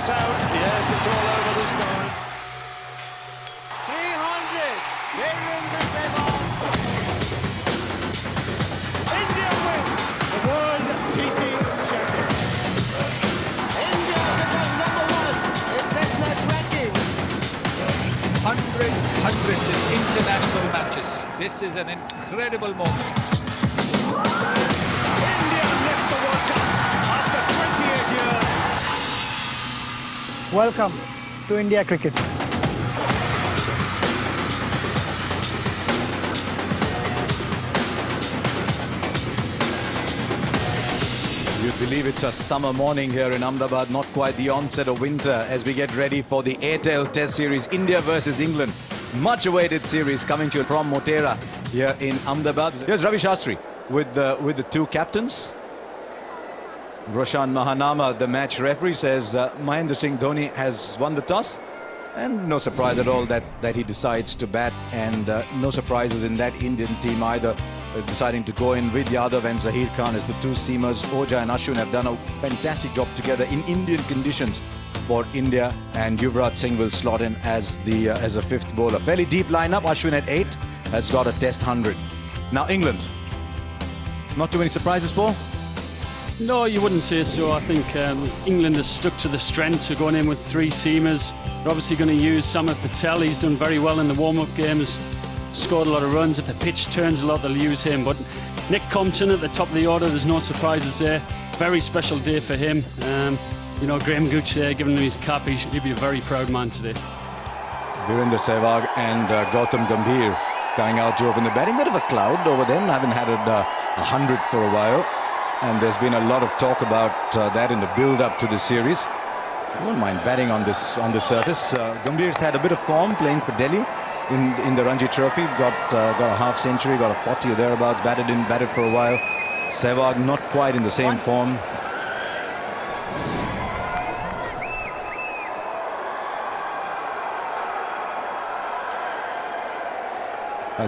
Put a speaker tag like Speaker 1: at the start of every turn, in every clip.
Speaker 1: this out. Yes, it's all over this time.
Speaker 2: 300. Virendra Sehwag. India win the World TT Championship. India becomes #1 in Test match rankings.
Speaker 3: Hundreds in international matches. This is an incredible moment.
Speaker 2: India lift the World Cup after 28 years.
Speaker 4: Welcome to India Cricket.
Speaker 5: You believe it's a summer morning here in Ahmedabad, not quite the onset of winter as we get ready for the Airtel Test Series, India versus England. Much awaited series coming to you from Motera here in Ahmedabad. Here's Ravi Shastri with the two captains. Roshan Mahanama, the match referee, says Mahendra Singh Dhoni has won the toss. And no surprise at all that he decides to bat, and no surprises in that Indian team either. Deciding to go in with Yadav and Zaheer Khan as the two seamers. Ojha and Ashwin have done a fantastic job together in Indian conditions for India, and Yuvraj Singh will slot in as a fifth bowler. Fairly deep lineup. Ashwin at 8 has got a Test 100. Now England, not too many surprises, Paul?
Speaker 6: No, you wouldn't say so. I think England has stuck to the strengths of going in with three seamers. They're obviously going to use Samit Patel. He's done very well in the warm-up games, scored a lot of runs. If the pitch turns a lot, they'll use him. But Nick Compton at the top of the order, there's no surprises there. Very special day for him. You know, Graham Gooch there, giving him his cap. He'll be a very proud man today.
Speaker 5: Virendra Sehwag and Gautam Gambhir going out to open the batting. Bit of a cloud over them. Haven't had a 100 for a while. And there's been a lot of talk about that in the build-up to the series. I won't mind batting on this surface. Gambhir's had a bit of form playing for Delhi in the Ranji Trophy. Got a half century, got a 40 or thereabouts. Batted for a while. Sehwag not quite in the same form.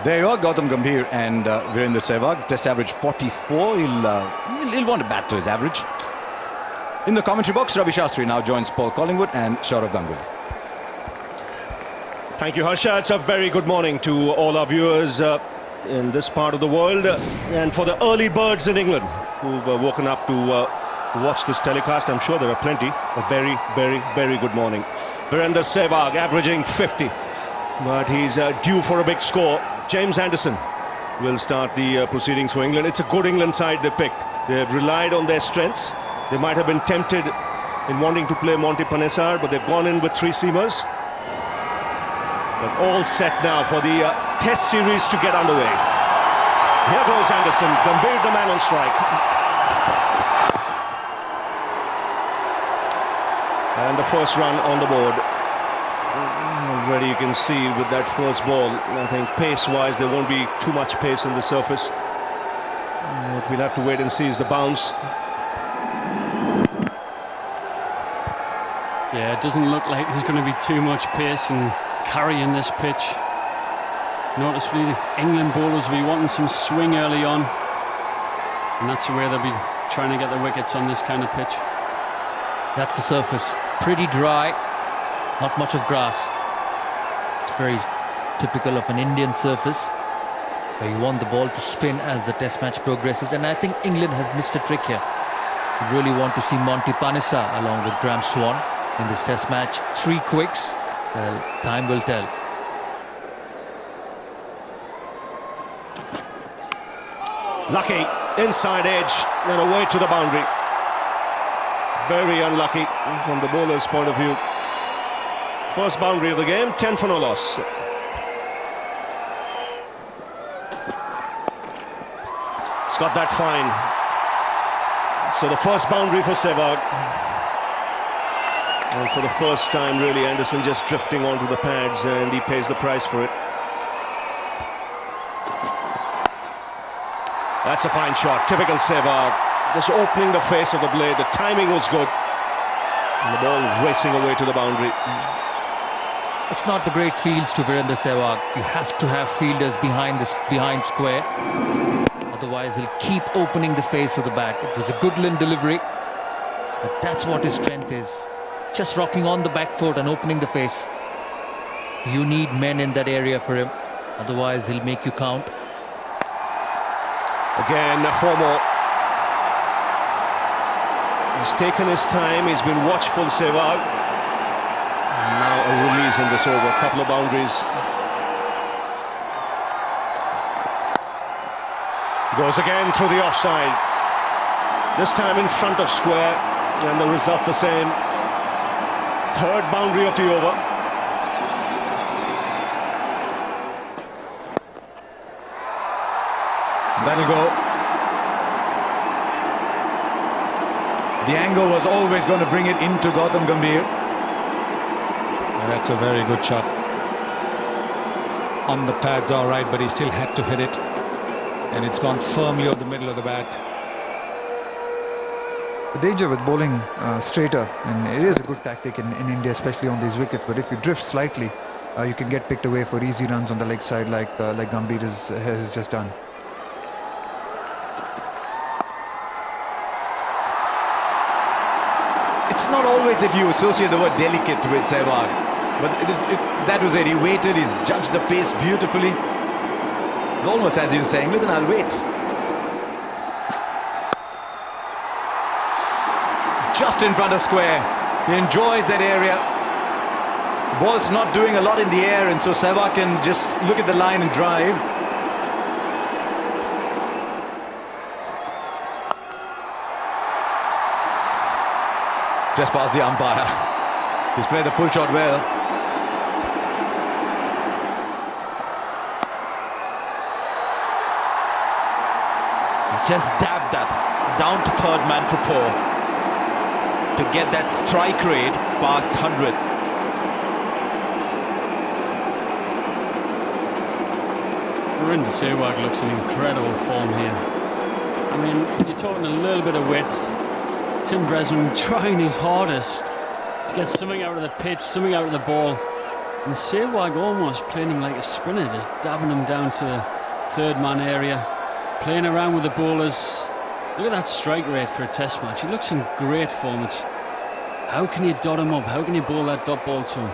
Speaker 5: There you are, Gautam Gambhir and Virendra Sehwag. Test average 44. He'll want to bat to his average. In the commentary box, Ravi Shastri now joins Paul Collingwood and Saurav Ganguly.
Speaker 7: Thank you, Harsha. It's a very good morning to all our viewers in this part of the world, and for the early birds in England who've woken up to watch this telecast. I'm sure there are plenty. A very, very, very good morning. Virendra Sehwag averaging 50, but he's due for a big score. James Anderson will start the proceedings for England. It's a good England side they picked. They've relied on their strengths. They might have been tempted in wanting to play Monty Panesar, but they've gone in with three seamers. But all set now for the Test series to get underway. Here goes Anderson. Gambhir, the man on strike. And the first run on the board. Already you can see with that first ball, I think pace-wise there won't be too much pace in the surface. What we'll have to wait and see is the bounce.
Speaker 6: Yeah, it doesn't look like there's going to be too much pace and carry in this pitch. Noticeably, the England bowlers will be wanting some swing early on, and that's where they'll be trying to get the wickets on this kind of pitch.
Speaker 8: That's the surface. Pretty dry, not much of grass. It's very typical of an Indian surface where you want the ball to spin as the Test match progresses, and I think England has missed a trick here. You really want to see Monty Panesar along with Graham Swan in this Test match. 3 quicks. Well, time will tell.
Speaker 7: Lucky, inside edge and away to the boundary. Very unlucky from the bowler's point of view. First boundary of the game, 10 for no loss. It's got that fine. So the first boundary for Sehwag. And for the first time, really, Anderson just drifting onto the pads, and he pays the price for it. That's a fine shot, typical Sehwag. Just opening the face of the blade, the timing was good. And the ball racing away to the boundary.
Speaker 8: It's not the great fields to Virendra Sehwag. You have to have fielders behind square. Otherwise, he'll keep opening the face of the bat. It was a Goodland delivery, but that's what his strength is. just rocking on the back foot and opening the face. You need men in that area for him, otherwise he'll make you count.
Speaker 7: Again, 4 more. He's taken his time, he's been watchful, Sehwag. And now a release in this over, a couple of boundaries. Goes again through the offside. This time in front of square, and the result the same. Third boundary of the over.
Speaker 5: That'll go. The angle was always going to bring it into Gautam Gambhir.
Speaker 3: That's a very good shot. On the pads, all right, but he still had to hit it. And it's gone firmly over the middle of the bat.
Speaker 4: The danger with bowling straighter, and it is a good tactic in India, especially on these wickets, but if you drift slightly, you can get picked away for easy runs on the leg side like Gambhir has just done.
Speaker 5: It's not always that you associate the word delicate with Sehwag, but that was it. He waited, he's judged the pace beautifully. It's almost as he was saying, listen, I'll wait. Just in front of square. He enjoys that area. The ball's not doing a lot in the air, and so Sehwag can just look at the line and drive. Just past the umpire. He's played the pull shot well.
Speaker 9: He's just dabbed that down to third man for 4 to get that strike rate past 100.
Speaker 6: Virender Sehwag looks in incredible form here. I mean, you're talking a little bit of width. Tim Bresman trying his hardest to get something out of the pitch, something out of the ball. And Sehwag almost playing him like a sprinter, just dabbing him down to the third man area, playing around with the bowlers. Look at that strike rate for a test match. He looks in great form. It's, how can you dot him up? How can you bowl that dot ball to him?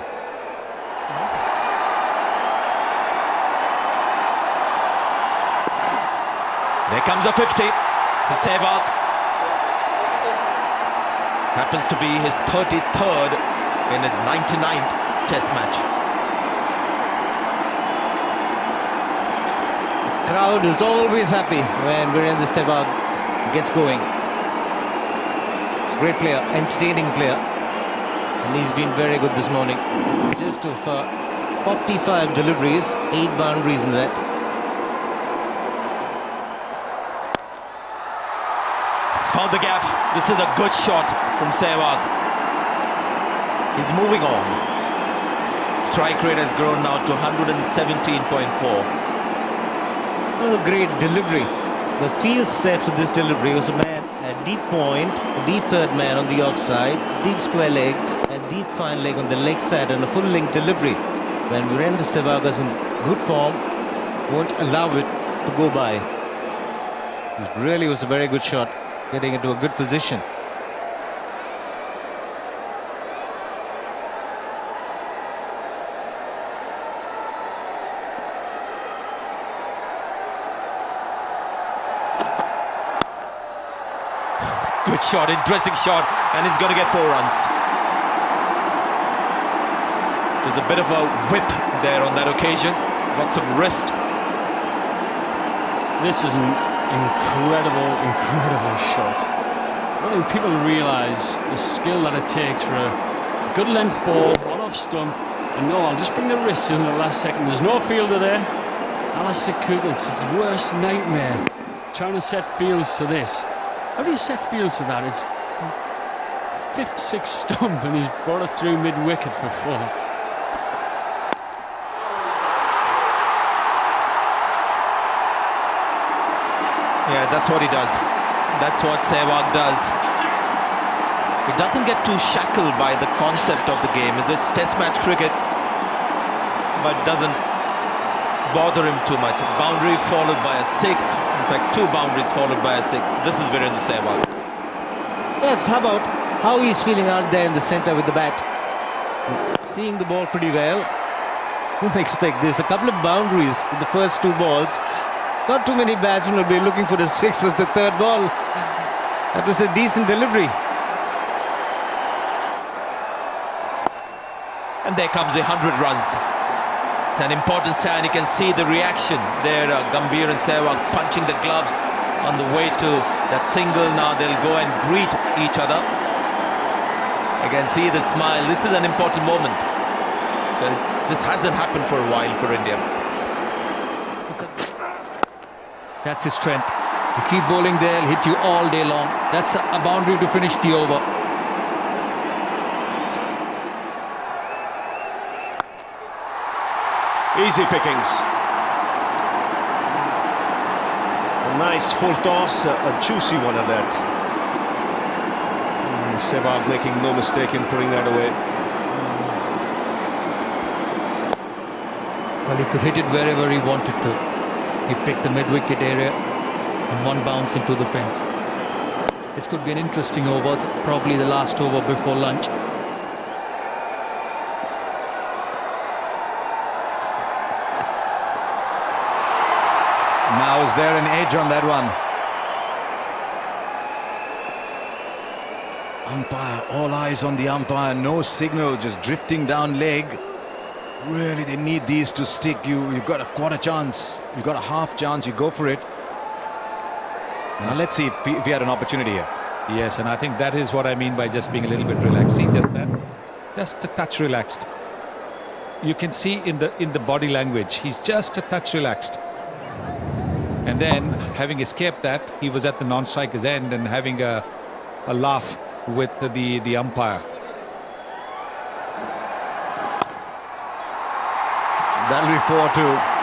Speaker 9: There comes a 50 for Sehwag. Happens to be his 33rd in his 99th test match.
Speaker 8: Crowd is always happy when Virender Sehwag gets going. Great player, entertaining player, and he's been very good this morning. Just of 45 deliveries, 8 boundaries in that.
Speaker 9: He's found the gap. This is a good shot from Sehwag. He's moving on. Strike rate has grown now to 117.4.
Speaker 8: What a great delivery. The field set for this delivery was a man at deep point, a deep third man on the offside, deep square leg, a deep fine leg on the leg side, and a full length delivery. When Virender Sehwag is in good form, won't allow it to go by. It really was a very good shot, getting into a good position.
Speaker 9: Good shot, interesting shot, and he's going to get 4 runs. There's a bit of a whip there on that occasion. Lots of wrist.
Speaker 6: This is an incredible shot. I don't think people realise the skill that it takes for a good length ball, one off stump, and no, I'll just bring the wrist in the last second. There's no fielder there. Alastair Cook, it's his worst nightmare, trying to set fields to this. How do you set fields to that? It's 5th, 6th stump, and he's brought it through mid-wicket for 4.
Speaker 9: Yeah, that's what he does. That's what Sehwag does. He doesn't get too shackled by the concept of the game. It's test match cricket, but doesn't bother him too much. Boundary followed by a 6. In fact, 2 boundaries followed by a 6. This is Virender Sehwag.
Speaker 8: Yes, how about
Speaker 2: how he's feeling out there in the centre with the bat. Seeing the ball pretty well. Don't expect this. A couple of boundaries with the first two balls. Not too many batsmen will be looking for the sixth of the third ball. That was a decent delivery.
Speaker 9: And there comes the 100 runs. It's an important stand. You can see the reaction there. Gambhir and Sehwag punching the gloves on the way to that single. Now they'll go and greet each other. I can see the smile. This is an important moment. This hasn't happened for a while for India.
Speaker 8: That's his strength. You keep bowling there, he'll hit you all day long. That's a boundary to finish the over.
Speaker 7: Easy pickings. A nice full toss, a juicy one at that. And Sehwag making no mistake in putting that away.
Speaker 8: Well, he could hit it wherever he wanted to. He picked the mid-wicket area and one bounce into the fence. This could be an interesting over, probably the last over before lunch.
Speaker 5: Now is there an edge on that one? Umpire, all eyes on the umpire, no signal, just drifting down leg. Really, they need these to stick. You've got a quarter chance, you've got a half chance, you go for it. Now let's see if we had an opportunity here.
Speaker 3: Yes, and I think that is what I mean by just being a little bit relaxed. See, just that, just a touch relaxed. You can see in the body language, he's just a touch relaxed. And then, having escaped that, he was at the non-striker's end and having a laugh with the umpire.
Speaker 5: That'll be 4-2.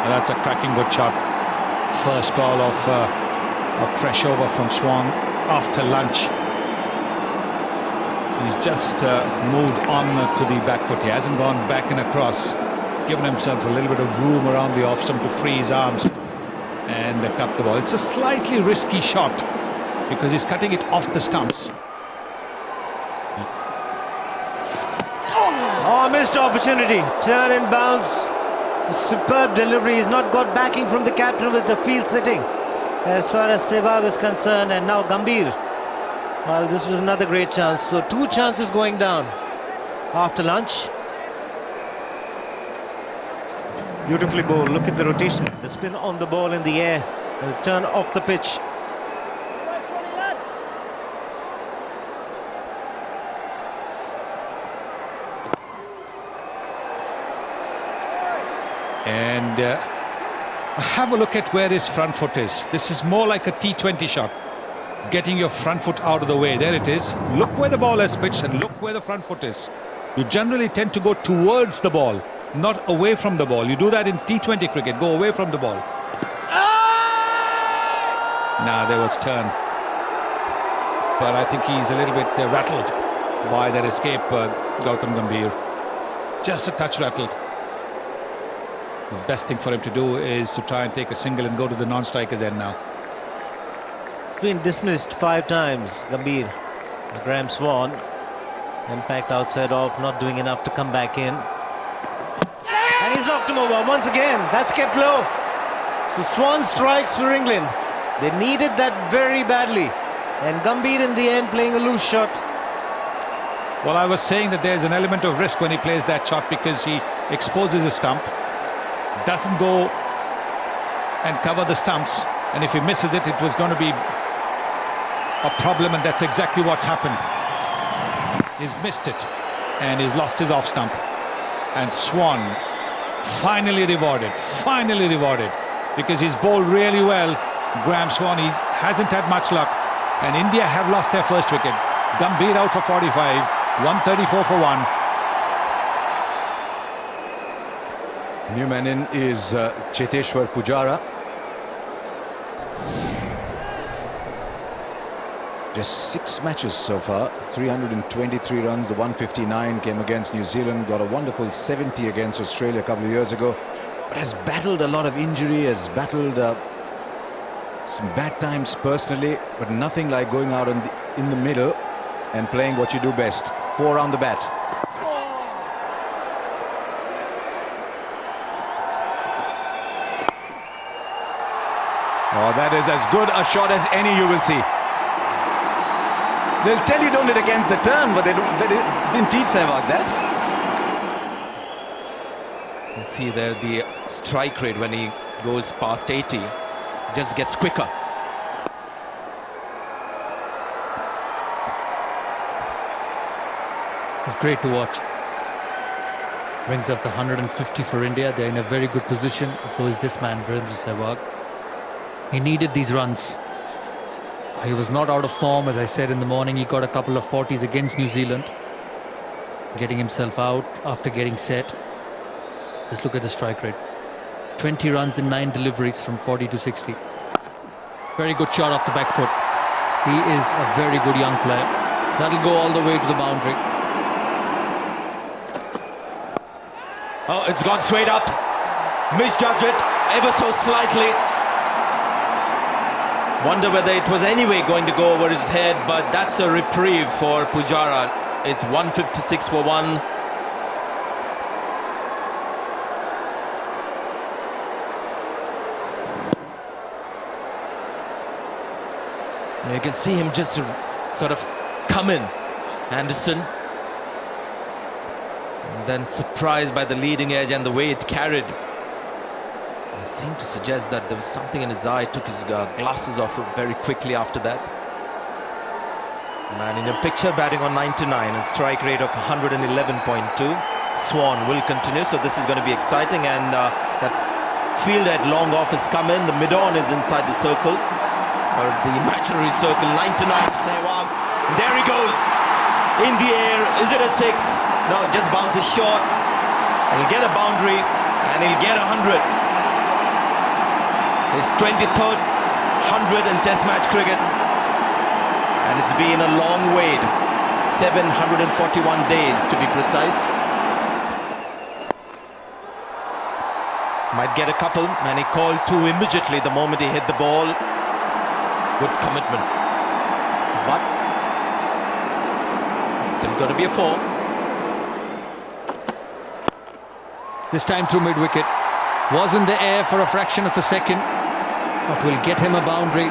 Speaker 3: That's a cracking good shot. First ball of a fresh over from Swan after lunch. He's just moved on to the back foot. He hasn't gone back and across. Given himself a little bit of room around the off stump to free his arms and cut the ball. It's a slightly risky shot because he's cutting it off the stumps.
Speaker 2: Oh, missed opportunity. Turn and bounce. A superb delivery. He's not got backing from the captain with the field sitting as far as Sehwag is concerned. And now Gambhir. Well, this was another great chance. So 2 chances going down after lunch. Beautifully bowled. Look at the rotation. The spin on the ball in the air. The turn off the pitch.
Speaker 3: And have a look at where his front foot is. This is more like a T20 shot. Getting your front foot out of the way. There it is. Look where the ball has pitched and look where the front foot is. You generally tend to go towards the ball, not away from the ball. You do that in T20 cricket. Go away from the ball. Now there was turn. But I think he's a little bit rattled by that escape, Gautam Gambhir. Just a touch rattled. The best thing for him to do is to try and take a single and go to the non-striker's end now.
Speaker 2: It's been dismissed 5 times, Gambhir. Graham Swan. Impact outside off, not doing enough to come back in. And he's knocked him over once again. That's kept low. So Swan strikes for England. They needed that very badly. And Gambhir in the end playing a loose shot.
Speaker 3: Well, I was saying that there's an element of risk when he plays that shot because he exposes the stump, doesn't go and cover the stumps, and if he misses it, it was going to be a problem, and that's exactly what's happened. He's missed it and he's lost his off stump, and Swan finally rewarded because he's bowled really well. Graham Swan, he hasn't had much luck, and India have lost their first wicket. Gambhir out for 45, 134 for 1.
Speaker 5: New man in is Cheteshwar Pujara. Just 6 matches so far, 323 runs. The 159 came against New Zealand, got a wonderful 70 against Australia a couple of years ago, but has battled a lot of injury, has battled Some bad times personally, but nothing like going out in the middle and playing what you do best. 4 round the bat. Oh, that is as good a shot as any you will see. They'll tell you don't hit against the turn, but they didn't teach Sehwag that.
Speaker 9: You see there the strike rate when he goes past 80 just gets quicker.
Speaker 8: It's great to watch. Brings up the 150 for India. They're in a very good position. So is this man, Virendra Sehwag. He needed these runs. He was not out of form, as I said in the morning. He got a couple of 40s against New Zealand, getting himself out after getting set. Just look at the strike rate. 20 runs in 9 deliveries from 40 to 60. Very good shot off the back foot. He is a very good young player. That'll go all the way to the boundary.
Speaker 9: Oh, it's gone straight up. Misjudged it ever so slightly. Wonder whether it was anyway going to go over his head, but that's a reprieve for Pujara. It's 156 for 1. You can see him just sort of come in, Anderson. And then surprised by the leading edge and the way it carried. It seemed to suggest that there was something in his eye. Took his glasses off very quickly after that. Man in a picture batting on 99, a strike rate of 111.2. Swan will continue, so this is going to be exciting. And that field at long off has come in. The mid-on is inside the circle, or the imaginary circle. 99 to Sehwag. There he goes in the air. Is it a 6? No, it just bounces short. He'll get a boundary and he'll get 100. His 23rd 100 in Test match cricket, and it's been a long wait, 741 days to be precise. Might get a couple, and he called 2 immediately the moment he hit the ball. Good commitment, but it's still going to be a 4.
Speaker 8: This time through mid-wicket. Was in the air for a fraction of a second, but will get him a boundary.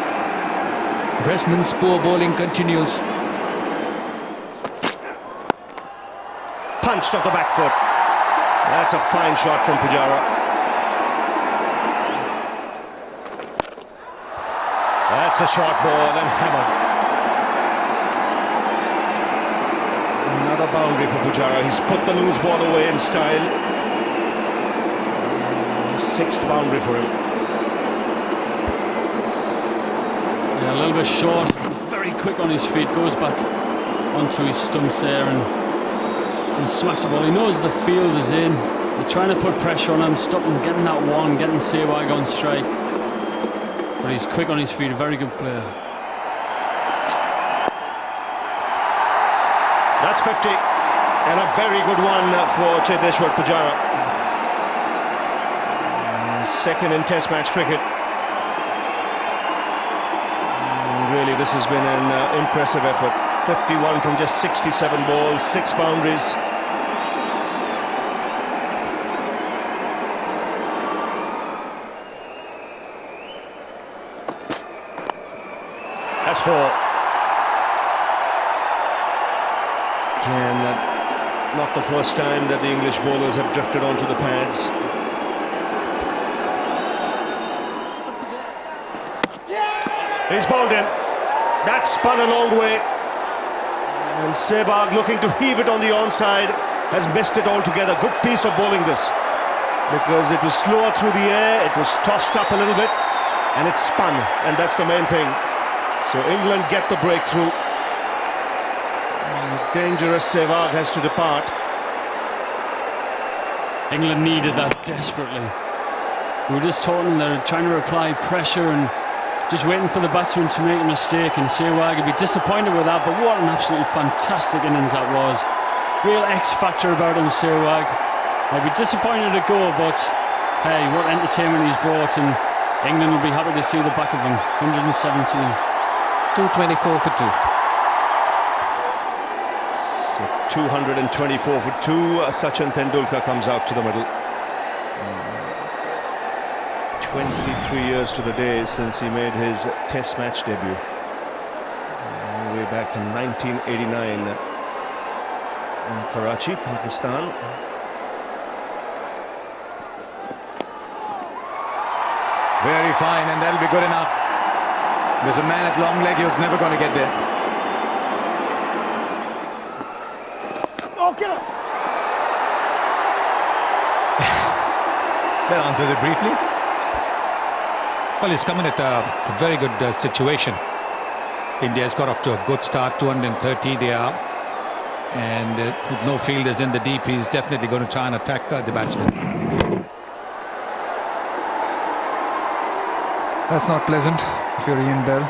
Speaker 8: Bresnan's poor bowling continues.
Speaker 7: Punched off the back foot. That's a fine shot from Pujara. That's a short ball and hammered. Another boundary for Pujara. He's put the loose ball away in style. 6th boundary for him.
Speaker 6: Yeah, a little bit short, very quick on his feet, goes back onto his stumps there and smacks the ball. He knows the field is in. They're trying to put pressure on him, stop him getting that one, getting Sehwag on strike. But he's quick on his feet, a very good player.
Speaker 7: That's 50, and a very good one for Cheteshwar Pujara. Second in Test match cricket. Really, this has been an impressive effort. 51 from just 67 balls, 6 boundaries. That's 4. Again, not the first time that the English bowlers have drifted onto the pads. He's bowled in. That spun a long way. And Sehwag, looking to heave it on the onside, has missed it altogether. Good piece of bowling this. Because it was slower through the air, it was tossed up a little bit, and it spun. And that's the main thing. So England get the breakthrough. And dangerous Sehwag has to depart.
Speaker 6: England needed that desperately. We were just talking, they're trying to apply pressure and just waiting for the batsman to make a mistake, and Sehwag would be disappointed with that, but what an absolutely fantastic innings that was. Real X-factor about him, Sehwag. I'd be disappointed to go, but hey, what entertainment he's brought, and England will be happy to see the back of him. 117.
Speaker 8: 224 for 2.
Speaker 7: So 224 for 2. Sachin Tendulkar comes out to the middle. 23 years to the day since he made his Test match debut. Way back in 1989 in Karachi, Pakistan.
Speaker 5: Very fine, and that'll be good enough. There's a man at long leg, he was never going to get there.
Speaker 1: Oh, get up!
Speaker 5: That answers it briefly.
Speaker 3: Well, he's come in at a very good situation. India's got off to a good start, 230 they are. And with no fielders in the deep, he's definitely going to try and attack the batsman.
Speaker 4: That's not pleasant if you're Ian Bell.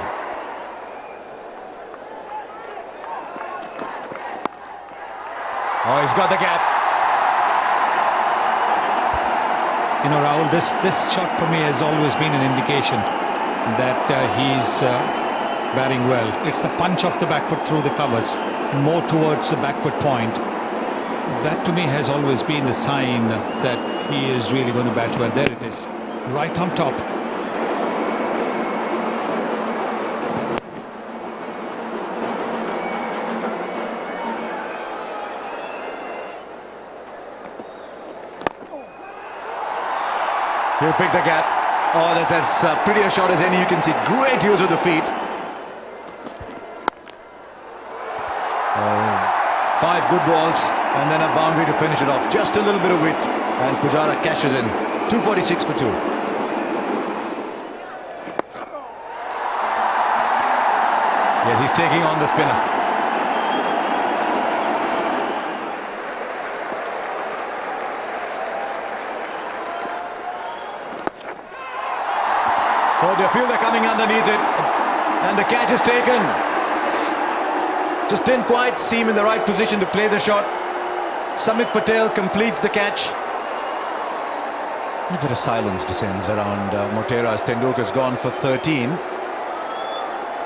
Speaker 5: Oh, he's got the gap.
Speaker 3: You know, Rahul, this shot for me has always been an indication that he's batting well. It's the punch off the back foot through the covers, more towards the back foot point. That to me has always been the sign that he is really going to bat well. There it is, right on top.
Speaker 5: He'll pick the gap. Oh, that's as pretty a shot as any you can see. Great use of the feet. 5 good balls and then a boundary to finish it off. Just a little bit of width and Pujara cashes in. 246 for 2. Yes, he's taking on the spinner. Oh, the fielder coming underneath it, and the catch is taken. Just didn't quite seem in the right position to play the shot. Samit Patel completes the catch. A bit of silence descends around Motera as Tendulkar's gone for 13.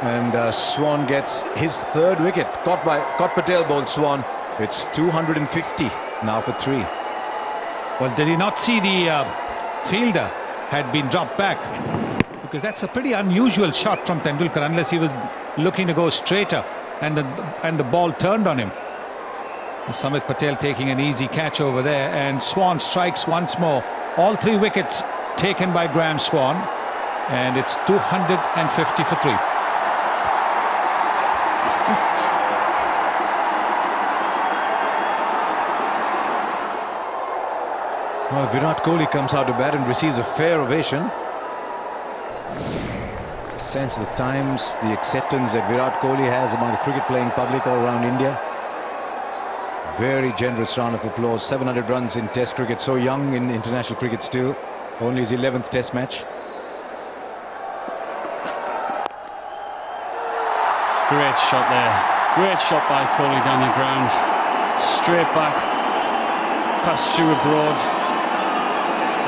Speaker 5: And Swan gets his 3rd wicket. Caught Patel bowled Swan. It's 250 now for 3.
Speaker 3: Well, did he not see the fielder had been dropped back? Because that's a pretty unusual shot from Tendulkar, unless he was looking to go straighter and the ball turned on him. Samit Patel taking an easy catch over there, and Swan strikes once more. All 3 wickets taken by Graham Swan, and it's 250 for 3.
Speaker 5: Well, Virat Kohli comes out to bat and receives a fair ovation. Sense the times, the acceptance that Virat Kohli has among the cricket playing public all around India. Very generous round of applause. 700 runs in Test cricket, so young in international cricket still. Only his 11th Test match.
Speaker 6: Great shot there. Great shot by Kohli down the ground. Straight back, past Stuart Broad.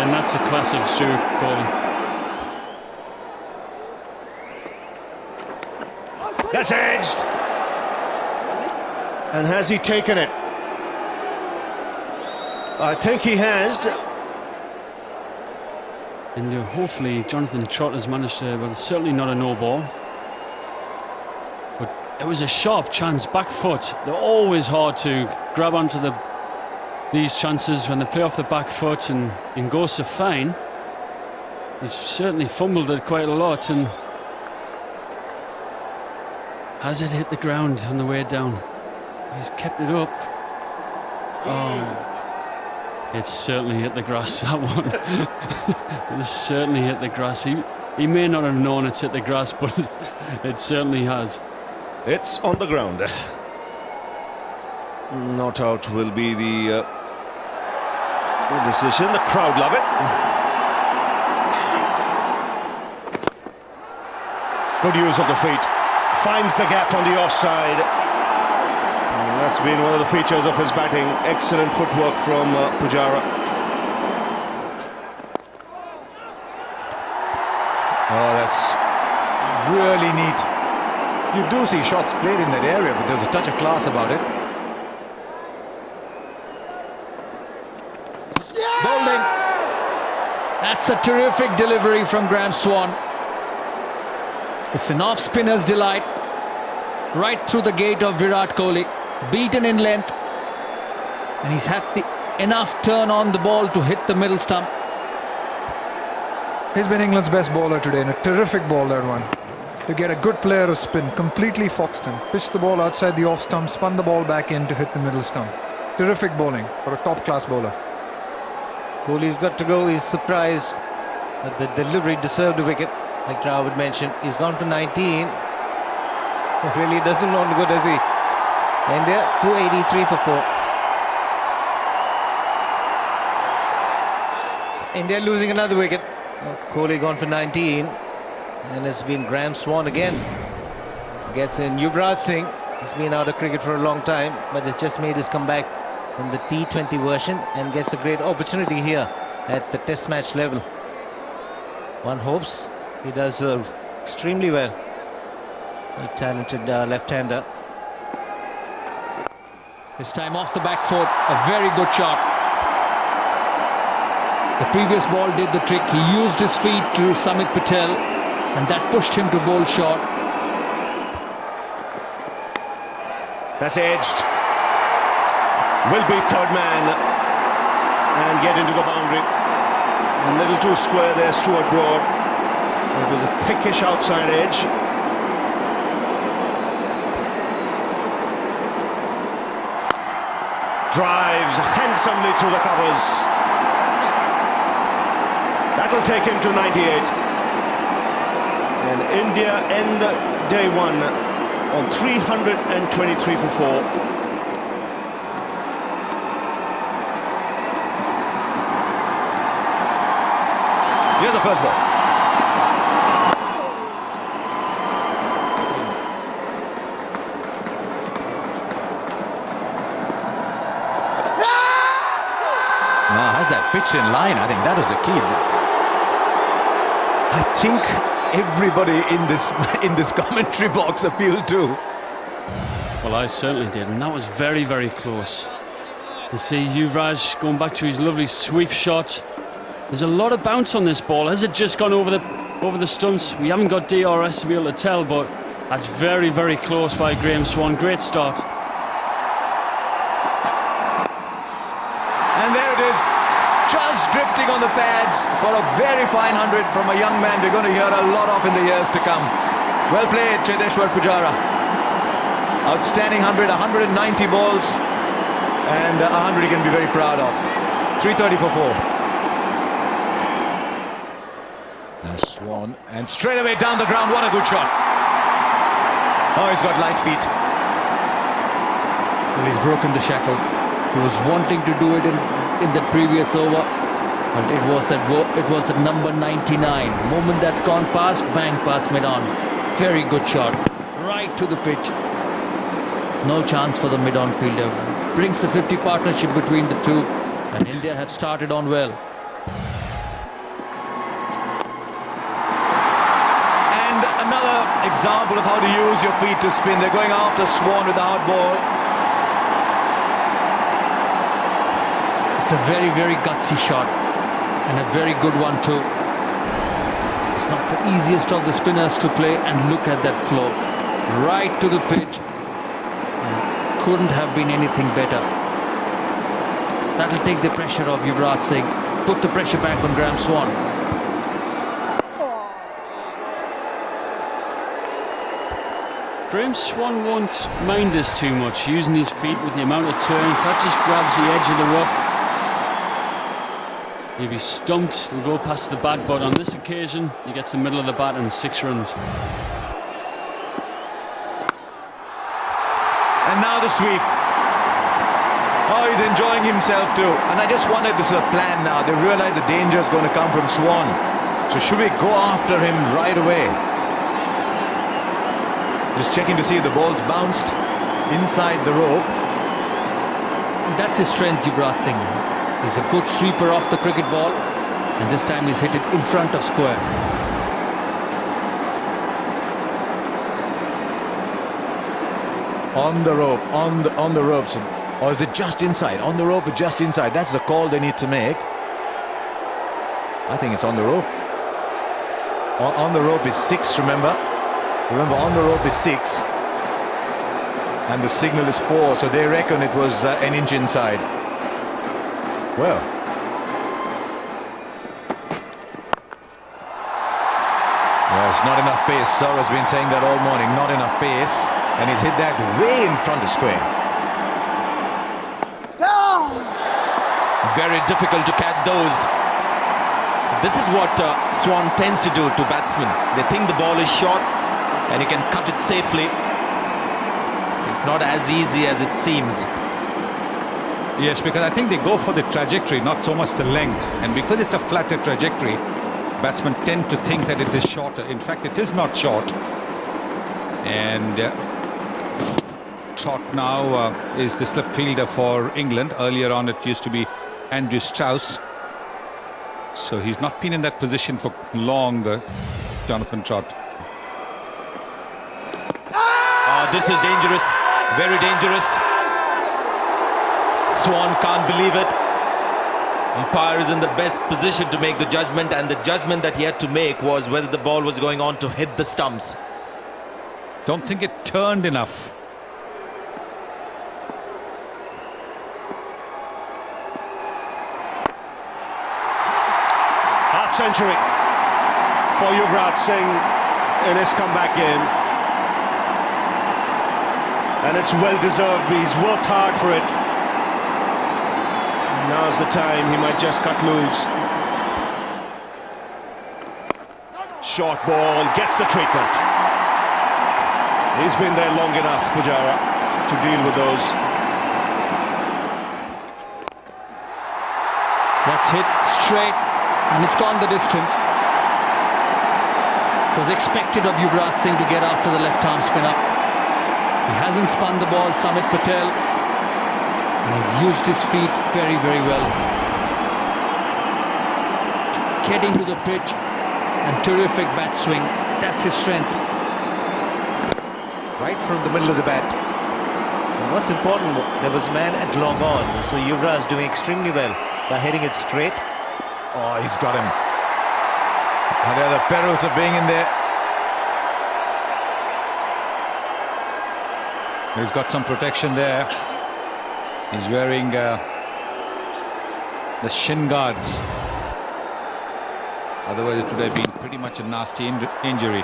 Speaker 6: And that's a class of Stuart Kohli.
Speaker 7: That's edged. And has he taken it? I think he has.
Speaker 6: And hopefully Jonathan Trott has managed to, well, certainly not a no ball. But it was a sharp chance, back foot. They're always hard to grab onto these chances when they play off the back foot, and go so fine. He's certainly fumbled it quite a lot, and has it hit the ground on the way down? He's kept it up. Oh, it's certainly hit the grass, that one. It's certainly hit the grass. He may not have known it's hit the grass, but it certainly has.
Speaker 7: It's on the ground. Not out will be the decision. The crowd love it. Good use of the feet. Finds the gap on the offside. And that's been one of the features of his batting. Excellent footwork from Pujara.
Speaker 5: really neat. You do see shots played in that area, but there's a touch of class about it.
Speaker 8: Bowled in. That's a terrific delivery from Graham Swan. It's an off-spinner's delight. Right through the gate of Virat Kohli. Beaten in length. And he's had enough turn on the ball to hit the middle stump.
Speaker 4: He's been England's best bowler today, and a terrific ball, that one. To get a good player to spin, completely foxed him. Pitched the ball outside the off stump, spun the ball back in to hit the middle stump. Terrific bowling for a top-class bowler.
Speaker 2: Kohli's got to go. He's surprised that the delivery deserved a wicket. Like Dravid mentioned, he's gone for 19. He really doesn't want to go, does he? India 283 for 4. India losing another wicket. Kohli gone for 19. And it's been Graham Swan again. Gets in Yuvraj Singh. He's been out of cricket for a long time, but has just made his comeback in the T20 version and gets a great opportunity here at the test match level. One hopes he does extremely well. A talented left-hander.
Speaker 8: This time off the back foot, a very good shot. The previous ball did the trick. He used his feet to Samit Patel, and that pushed him to bowl short.
Speaker 7: That's edged. Will be third man and get into the boundary. A little too square there, Stuart Broad. It was a thickish outside edge. Drives handsomely through the covers. That'll take him to 98. And India end day one on 323 for 4.
Speaker 5: Here's the first ball. Now, has that pitched in line? I think that was the key. I think everybody in this commentary box appealed to.
Speaker 6: Well, I certainly did, and that was very, very close. You see Yuvraj going back to his lovely sweep shot. There's a lot of bounce on this ball. Has it just gone over the stumps? We haven't got DRS to be able to tell, but that's very, very close by Graham Swan. Great start.
Speaker 5: And there it is, just drifting on the pads for a very fine 100 from a young man we're going to hear a lot of in the years to come. Well played, Cheteshwar Pujara. Outstanding 100, 190 balls, and 100 he can be very proud of. 330 for 4. And Swan, and straight away down the ground, what a good shot. Oh, he's got light feet.
Speaker 8: Well, he's broken the shackles. He was wanting to do it in the previous over, but it was the number 99. Moment that's gone past, bang past mid-on. Very good shot, right to the pitch. No chance for the mid-on fielder. Brings the 50 partnership between the two, and India have started on well.
Speaker 5: And another example of how to use your feet to spin. They're going after Swan with the hard ball.
Speaker 8: It's a very, very gutsy shot, and a very good one too. It's not the easiest of the spinners to play, and look at that flow. Right to the pitch. And couldn't have been anything better. That'll take the pressure off Yuvraj Singh. Put the pressure back on Graham Swan.
Speaker 6: Graham Swan won't mind this too much, using his feet with the amount of turn. If that just grabs the edge of the rough, he'll be stumped. He'll go past the bat, but on this occasion, he gets the middle of the bat and 6 runs.
Speaker 5: And now the sweep. Oh, he's enjoying himself too. And I just wonder if this is a plan now. They realize the danger is going to come from Swan. So should we go after him right away? Just checking to see if the ball's bounced inside the rope.
Speaker 8: That's his strength, Yuvraj Singh. He's a good sweeper off the cricket ball, and this time he's hit it in front of square.
Speaker 5: On the rope, on the ropes, or is it just inside? On the rope or just inside? That's the call they need to make. I think it's on the rope. On the rope is 6, remember? Remember, on the rope is 6. And the signal is 4, so they reckon it was an inch inside. Well. There's not enough pace. Saurabh's been saying that all morning. Not enough pace. And he's hit that way in front of square.
Speaker 9: Very difficult to catch those. This is what Swan tends to do to batsmen. They think the ball is short and he can cut it safely. It's not as easy as it seems.
Speaker 3: Yes, because I think they go for the trajectory, not so much the length. And because it's a flatter trajectory, batsmen tend to think that it is shorter. In fact, it is not short. And Trott now is the slip fielder for England. Earlier on, it used to be Andrew Strauss. So he's not been in that position for long, Jonathan Trott.
Speaker 9: Oh, this is dangerous. Very dangerous. Swan can't believe it. Umpire is in the best position to make the judgment, and the judgment that he had to make was whether the ball was going on to hit the stumps.
Speaker 3: Don't think it turned enough.
Speaker 7: Half century for Yuvraj Singh in his comeback game. And it's well deserved. He's worked hard for it. Now's the time. He might just cut loose. Short ball, gets the treatment. He's been there long enough, Pujara, to deal with those.
Speaker 8: That's hit straight, and it's gone the distance. It was expected of Yuvraj Singh to get after the left-arm spinner. He hasn't spun the ball, Samit Patel. And he's used his feet very, very well. Getting to the pitch and terrific bat swing. That's his strength.
Speaker 2: Right from the middle of the bat. And what's important, there was a man at long on. So Yuvraj doing extremely well by hitting it straight.
Speaker 5: Oh, he's got him. And there are the perils of being in there.
Speaker 3: He's got some protection there. He's wearing the shin guards. Otherwise, it would have been pretty much a nasty injury.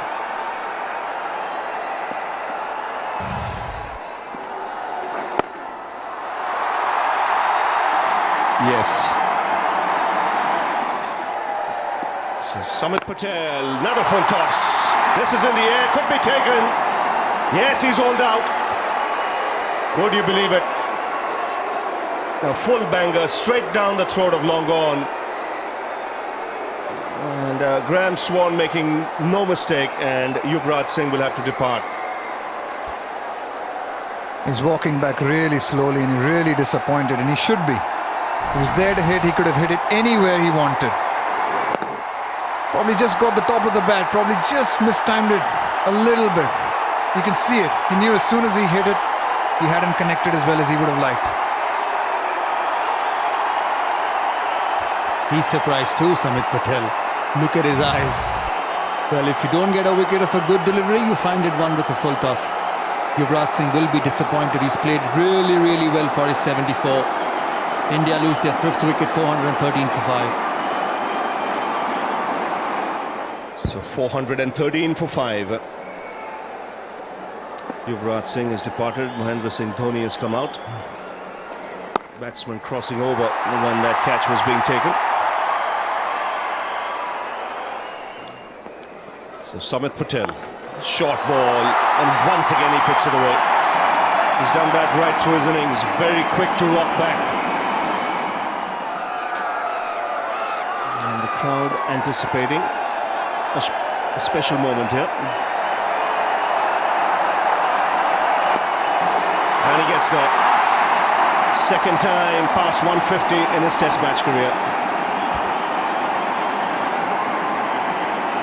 Speaker 5: Yes.
Speaker 7: So Samit Patel, another full toss. This is in the air, could be taken. Yes, he's all out. Would you believe it? A full banger straight down the throat of long on. And Graham Swan making no mistake, and Yuvraj Singh will have to depart.
Speaker 4: He's walking back really slowly and he's really disappointed, and he should be. He was there to hit, he could have hit it anywhere he wanted. Probably just got the top of the bat, probably just mistimed it a little bit. You can see it. He knew as soon as he hit it, he hadn't connected as well as he would have liked.
Speaker 8: He's surprised too, Samit Patel. Look at his eyes. Well, if you don't get a wicket of a good delivery, you find it one with a full toss. Yuvraj Singh will be disappointed. He's played really, really well for his 74. India lose their 5th wicket, 413 for 5.
Speaker 7: So 413 for 5. Yuvraj Singh has departed. Mahendra Singh Dhoni has come out. Batsman crossing over when that catch was being taken. So Samit Patel, short ball, and once again he puts it away. He's done that right through his innings, very quick to rock back. And the crowd anticipating a special moment here. And he gets there. Second time past 150 in his Test match career.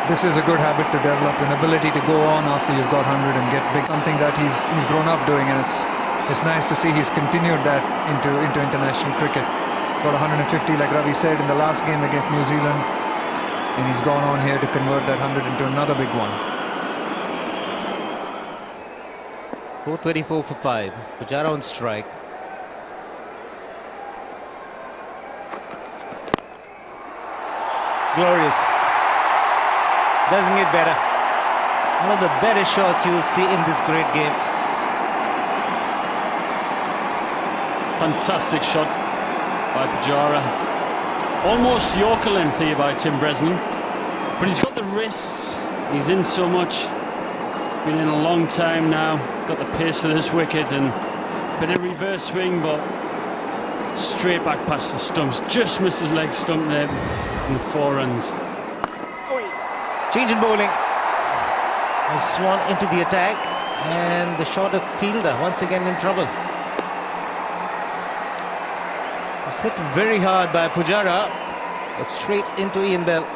Speaker 4: this is a good habit to develop, an ability to go on after you've got 100 and get big. Something that he's grown up doing, and it's nice to see he's continued that into international cricket. Got 150, like Ravi said, in the last game against New Zealand, and he's gone on here to convert that 100 into another big one.
Speaker 2: 424 for 5. Pujara on strike. Glorious. Doesn't get better. One of the better shots you'll see in this great game.
Speaker 6: Fantastic shot by Pujara. Almost Yorker length here by Tim Bresnan. But he's got the wrists. He's in so much. Been in a long time now. Got the pace of this wicket and a bit of reverse swing, but straight back past the stumps. Just missed his leg stump there in the 4 runs.
Speaker 2: Change in bowling. Swan into the attack, and the shorter fielder once again in trouble. It's hit very hard by Pujara, but straight into Ian Bell.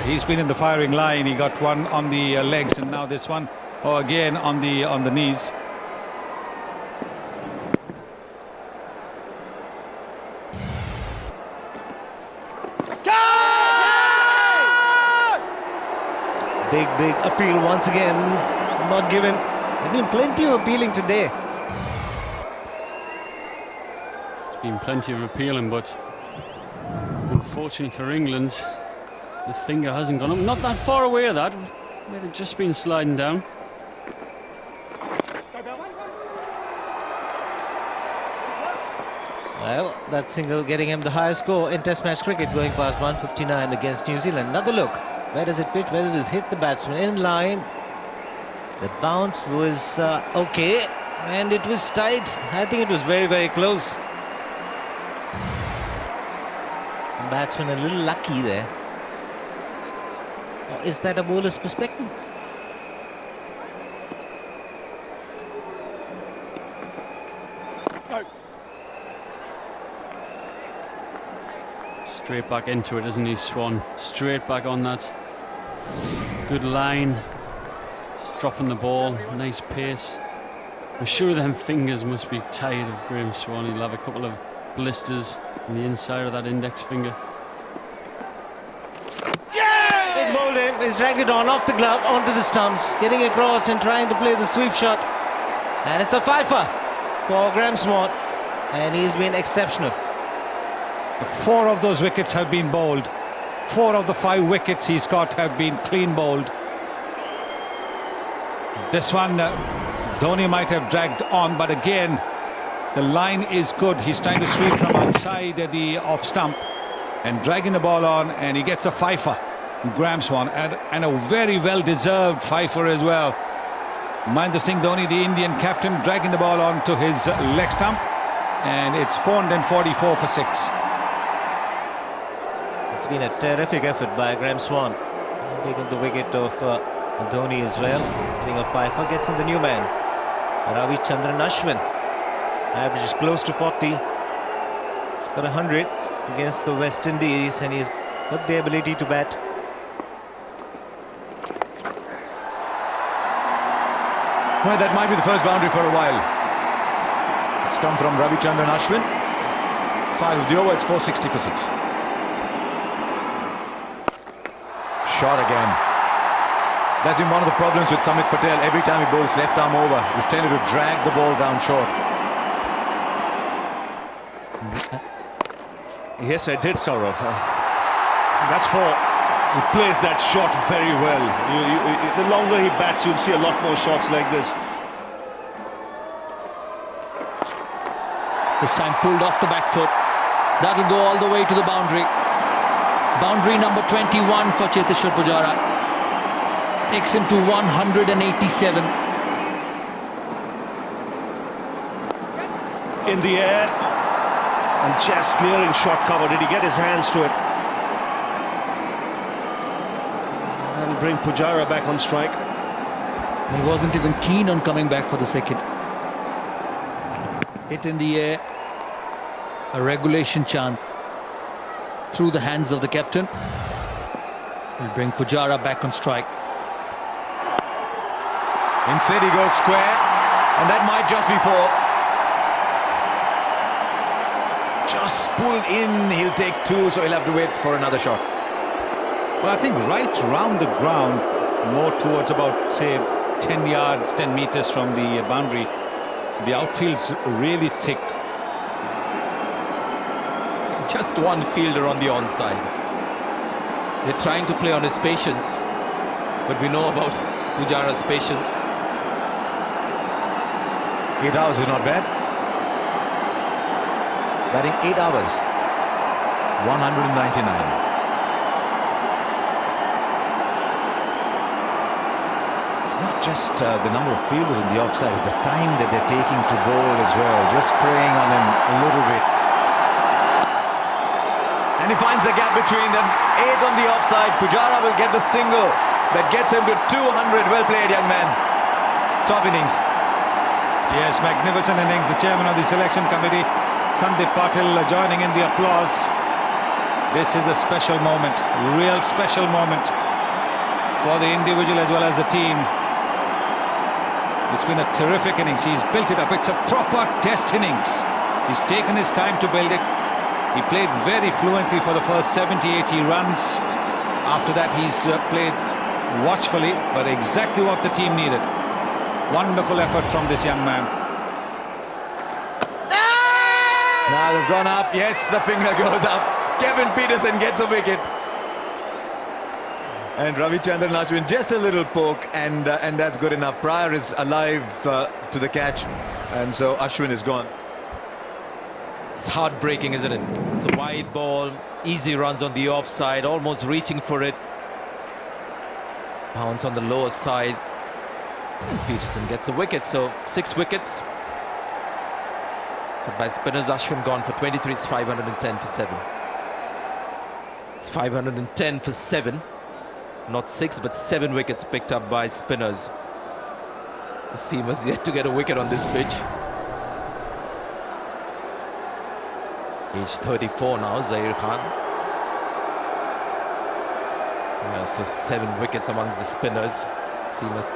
Speaker 3: He's been in the firing line. He got one on the legs, and now this one, again on the knees.
Speaker 2: Big appeal once again, not given. There've been plenty of appealing today.
Speaker 6: It's been plenty of appealing, but unfortunately for England, the finger hasn't gone up. Not that far away of that. It had just been sliding down.
Speaker 2: Well, that single getting him the highest score in Test match cricket, going past 159 against New Zealand. Another look. Where does it pitch? Where does it hit the batsman? In line. The bounce was okay, and it was tight. I think it was very, very close. The batsman a little lucky there. Or is that a bowler's perspective?
Speaker 6: Straight back into it, isn't he, Swan? Straight back on that. Good line. Just dropping the ball. Nice pace. I'm sure them fingers must be tired of Graeme Swan. He'll have a couple of blisters on the inside of that index finger.
Speaker 2: He's bowled him. He's dragged it on off the glove onto the stumps, getting across and trying to play the sweep shot. And it's a fifer for Graeme Swan, and he's been exceptional.
Speaker 3: 4 of those wickets have been bowled. 4 of the 5 wickets he's got have been clean bowled. This one, Dhoni might have dragged on, but again, the line is good. He's trying to sweep from outside the off stump and dragging the ball on, and he gets a fifer, Graeme Swan, and a very well-deserved fifer as well. Mahendra Singh Dhoni, the Indian captain, dragging the ball on to his leg stump, and it's 444 for 6.
Speaker 2: It's been a terrific effort by Graeme Swan. Taking the wicket of Dhoni as well. Hitting a fifer, gets in the new man, Ravichandran Ashwin. Average is close to 40. He's got 100 against the West Indies, and he's got the ability to bat.
Speaker 5: Well, that might be the first boundary for a while. It's come from Ravichandran Ashwin. 5 of the over, it's 460 for 6. Shot again. That's been one of the problems with Samit Patel. Every time he bowls left arm over, he's tended to drag the ball down short.
Speaker 7: Yes, I did, Saurav. That's 4. He plays that shot very well. The longer he bats, you'll see a lot more shots like this.
Speaker 8: This time pulled off the back foot. That'll go all the way to the boundary. Boundary number 21 for Cheteshwar Pujara. Takes him to 187.
Speaker 7: In the air and just clearing shot cover. Did he get his hands to it? That'll bring Pujara back on strike.
Speaker 8: He wasn't even keen on coming back for the second. Hit in the air. A regulation chance through the hands of the captain. He'll bring Pujara back on strike.
Speaker 5: Instead, he goes square, and that might just be four. Just pulled in, he'll take two, so he'll have to wait for another shot.
Speaker 3: Well, I think right round the ground, more towards about, say, 10 yards, 10 meters from the boundary. The outfield's really thick.
Speaker 9: Just one fielder on the onside. They're trying to play on his patience, but we know about Pujara's patience.
Speaker 5: 8 hours is not bad. Batting 8 hours, 199. It's not just the number of fielders in the offside, it's the time that they're taking to bowl as well. Just preying on him a little bit. And he finds the gap between them. 8 on the offside. Pujara will get the single that gets him to 200. Well played, young man. Top innings.
Speaker 3: Yes, magnificent innings. The chairman of the selection committee, Sandeep Patil, joining in the applause. This is a special moment, real special moment for the individual as well as the team. It's been a terrific innings. He's built it up. It's a proper test innings. He's taken his time to build it. He played very fluently for the first 70-80 runs. After that, he's played watchfully, but exactly what the team needed. Wonderful effort from this young man.
Speaker 5: Now they've gone up. Yes, the finger goes up. Kevin Peterson gets a wicket. And Ravichandran Ashwin just a little poke, and that's good enough. Pryor is alive to the catch, and so Ashwin is gone.
Speaker 9: It's heartbreaking, isn't it? It's a wide ball, easy runs on the offside, almost reaching for it. Bounce on the lower side. Peterson gets a wicket, so 6 wickets. So by spinners, Ashwin gone for 23. It's 510 for 7. It's 510 for 7. Not 6, but 7 wickets picked up by spinners. The seamers yet to get a wicket on this pitch. Age 34 now, Zaheer Khan. Yeah, so 7 wickets amongst the spinners. Seamers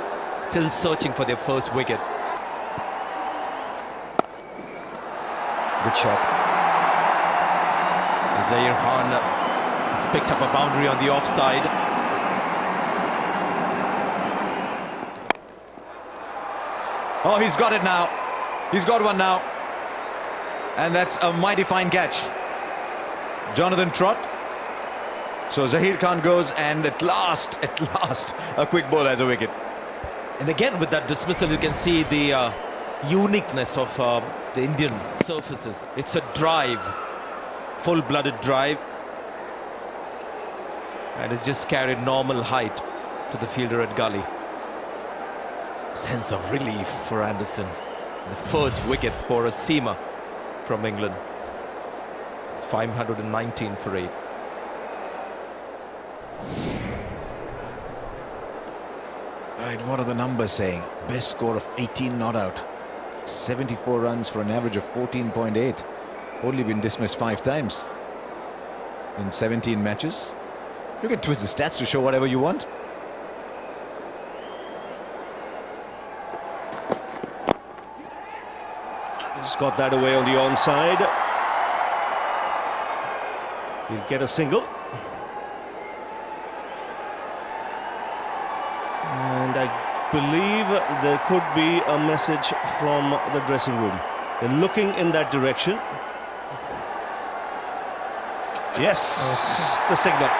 Speaker 9: still searching for their first wicket. Good shot. Zaheer Khan has picked up a boundary on the offside.
Speaker 5: Oh, he's got it now. He's got one now. And that's a mighty fine catch. Jonathan Trott. So Zaheer Khan goes, and at last, a quick ball has a wicket.
Speaker 9: And again, with that dismissal, you can see the uniqueness of the Indian surfaces. It's a drive, full-blooded drive. And it's just carried normal height to the fielder at gully. Sense of relief for Anderson. The first wicket for a seamer from England. It's 519 for 8.
Speaker 5: Right, what are the numbers saying? Best score of 18 not out. 74 runs for an average of 14.8. Only been dismissed 5 times in 17 matches. You can twist the stats to show whatever you want.
Speaker 7: He's got that away on the onside. He'll get a single. And I believe there could be a message from the dressing room. They're looking in that direction. Yes, the signal.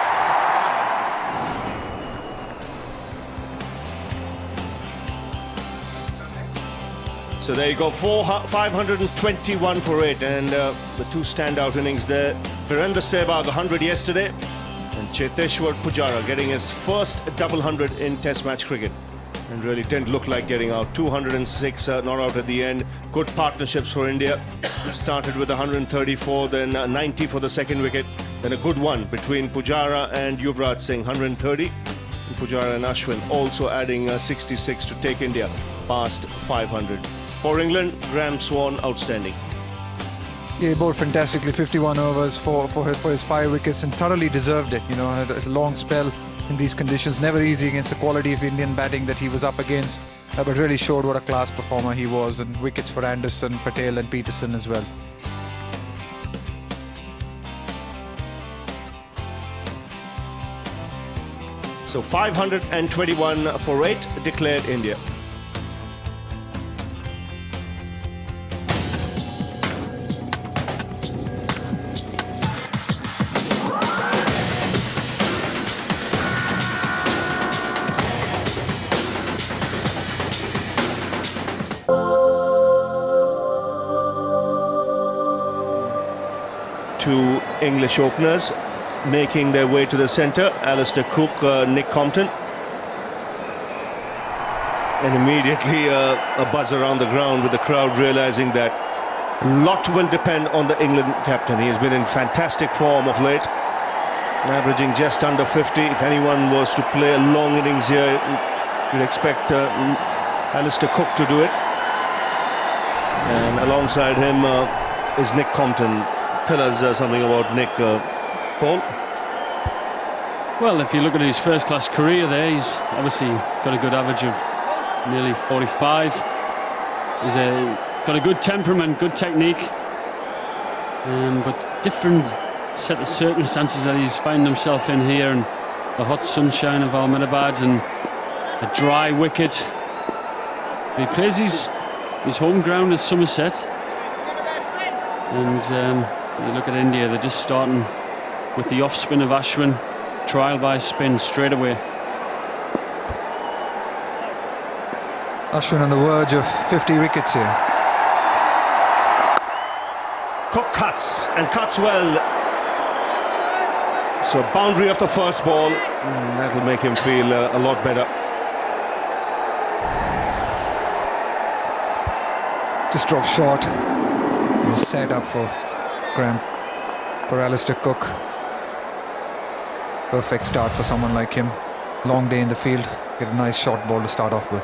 Speaker 7: So there you go, 521 for 8, and the 2 standout innings there. Virender Sehwag 100 yesterday, and Cheteshwar Pujara getting his first double 100 in Test match cricket, and really didn't look like getting out. 206 not out at the end. Good partnerships for India. Started with 134, then 90 for the second wicket, then a good one between Pujara and Yuvraj Singh, 130. And Pujara and Ashwin also adding 66 to take India past 500. For England, Graham Swan, outstanding.
Speaker 4: Yeah, he bowled fantastically, 51 overs for his 5 wickets, and thoroughly deserved it. You know, had a long spell, in these conditions. Never easy against the quality of Indian batting that he was up against, but really showed what a class performer he was, and wickets for Anderson, Patel and Peterson as well.
Speaker 7: So 521 for 8 declared India. Two English openers making their way to the centre, Alistair Cook, Nick Compton. And immediately a buzz around the ground with the crowd realising that a lot will depend on the England captain. He has been in fantastic form of late, averaging just under 50. If anyone was to play a long innings here, you'd expect Alistair Cook to do it. And alongside him is Nick Compton. Tell us something about Nick, Paul.
Speaker 6: Well, if you look at his first-class career there, he's obviously got a good average of nearly 45. He's got a good temperament, good technique, but different set of circumstances that he's found himself in here, and the hot sunshine of Ahmedabad and a dry wicket. He plays his home ground is Somerset, and you look at India, they're just starting with the off-spin of Ashwin, trial by spin straight away.
Speaker 4: Ashwin on the verge of 50 wickets here.
Speaker 7: Cook cuts, and cuts well. So boundary of the first ball, that'll make him feel a lot better.
Speaker 4: Just dropped short. He was set up for Alistair Cook. Perfect start for someone like him. Long day in the field. Get a nice short ball to start off with.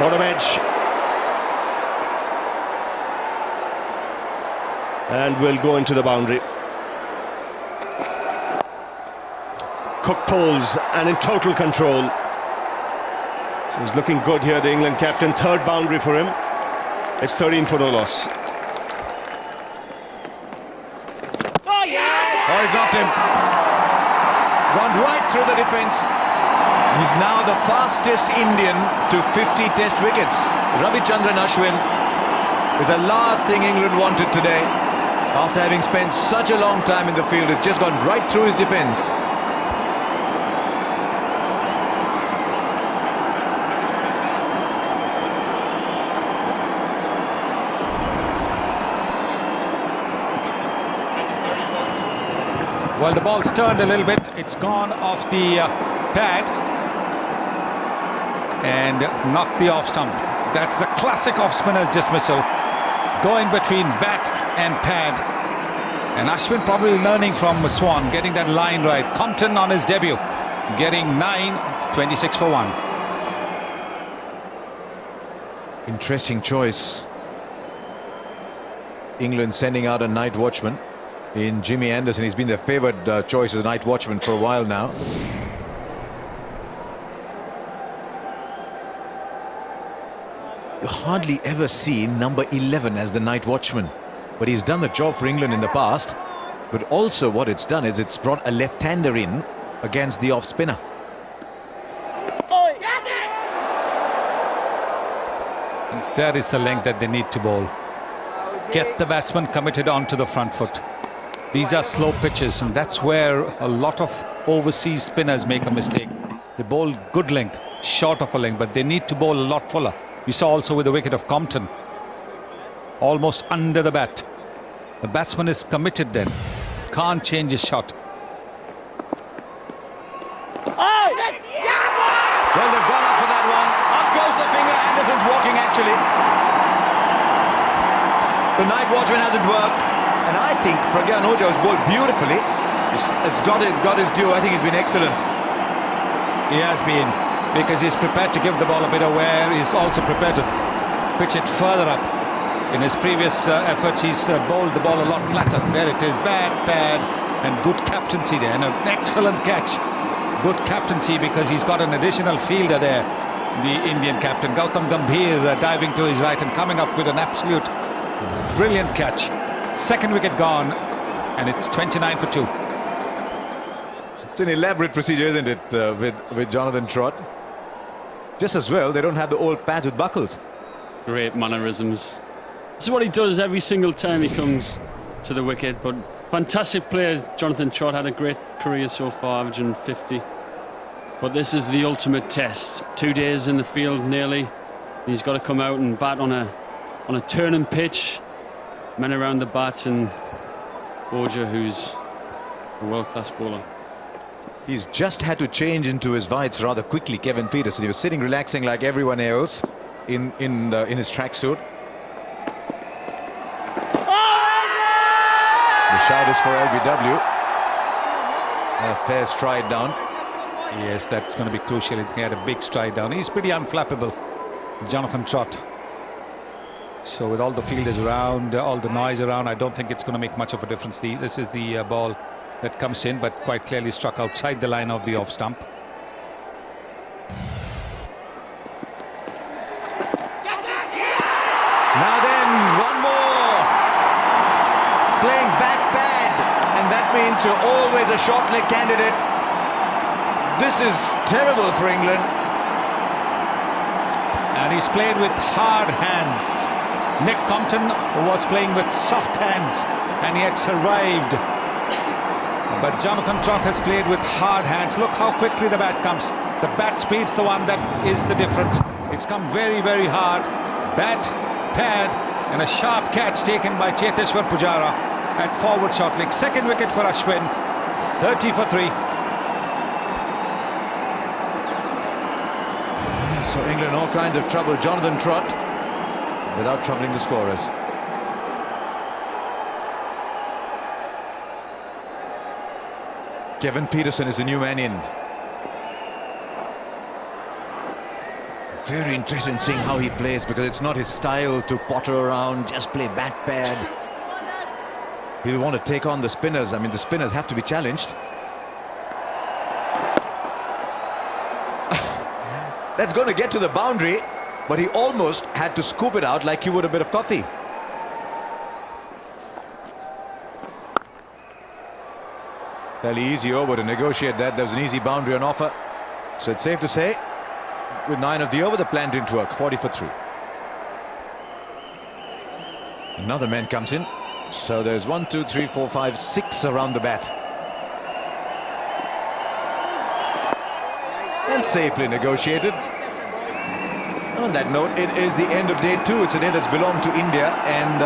Speaker 7: Bottom edge. And will go into the boundary. Cook pulls and in total control. So he's looking good here, the England captain. Third boundary for him. It's 13 for no loss.
Speaker 5: Oh, he's knocked him. Gone right through the defence. He's now the fastest Indian to 50 test wickets. Ravichandran Ashwin is the last thing England wanted today. After having spent such a long time in the field, it's just gone right through his defence.
Speaker 3: Well, the ball's turned a little bit. It's gone off the pad and knocked the off stump. That's the classic off-spinner's dismissal, going between bat and pad. And Ashwin probably learning from Swan, getting that line right. Compton on his debut, getting 9, it's 26 for 1.
Speaker 5: Interesting choice. England sending out a night watchman in Jimmy Anderson. He's been their favoured choice as a night watchman for a while now. You hardly ever see number 11 as the night watchman, but he's done the job for England in the past. But also what it's done is it's brought a left-hander in against the off-spinner.
Speaker 3: That is the length that they need to bowl. Get the batsman committed onto the front foot. These are slow pitches, and that's where a lot of overseas spinners make a mistake. They bowl good length, short of a length, but they need to bowl a lot fuller. We saw also with the wicket of Compton, almost under the bat. The batsman is committed then, can't change his shot.
Speaker 5: Well, they've gone up for that one. Up goes the finger. Anderson's walking, actually. The night watchman hasn't worked. And I think Pragyan Ojha has bowled beautifully. It's got his due. I think he's been excellent.
Speaker 3: He has been, because he's prepared to give the ball a bit of wear. He's also prepared to pitch it further up. In his previous efforts, he's bowled the ball a lot flatter. There it is. Bad, And good captaincy there, and an excellent catch. Good captaincy because he's got an additional fielder there. The Indian captain, Gautam Gambhir, diving to his right and coming up with an absolute brilliant catch. Second wicket gone, and it's 29 for 2.
Speaker 5: It's an elaborate procedure, isn't it, with Jonathan Trott? Just as well, they don't have the old pads with buckles.
Speaker 6: Great mannerisms. This is what he does every single time he comes to the wicket. But fantastic player, Jonathan Trott, had a great career so far, averaging 50. But this is the ultimate test. 2 days in the field nearly. He's got to come out and bat on a turning pitch. Men around the bat, and Oja, who's a world-class bowler.
Speaker 5: He's just had to change into his whites rather quickly, Kevin Peterson. He was sitting relaxing like everyone else in his tracksuit. The shout is for LBW. A fair stride down.
Speaker 3: Yes, that's going to be crucial. He had a big stride down. He's pretty unflappable, Jonathan Trott. So with all the fielders around, all the noise around, I don't think it's going to make much of a difference. This is the ball that comes in, but quite clearly struck outside the line of the off stump.
Speaker 5: Now then, one more. Playing back pad, and that means you're always a short leg candidate. This is terrible for England.
Speaker 3: And he's played with hard hands. Nick Compton was playing with soft hands, and he had survived. But Jonathan Trott has played with hard hands. Look how quickly the bat comes. The bat speed's the one that is the difference. It's come very, very hard. Bat, pad, and a sharp catch taken by Cheteshwar Pujara at forward short leg. Second wicket for Ashwin. 30 for 3.
Speaker 5: So England in all kinds of trouble. Jonathan Trott without troubling the scorers. Kevin Peterson is the new man in. Very interested in seeing how he plays, because it's not his style to potter around, just play bat pad. He'll want to take on the spinners. I mean, the spinners have to be challenged. That's going to get to the boundary, but he almost had to scoop it out like you would a bit of coffee. Fairly easy over to negotiate that. There was an easy boundary on offer. So it's safe to say, with 9 of the over, the plan didn't work. 40 for 3. Another man comes in. So there's 1, 2, 3, 4, 5, 6 around the bat. And safely negotiated. And on that note, it is the end of day 2. It's a day that's belonged to India, and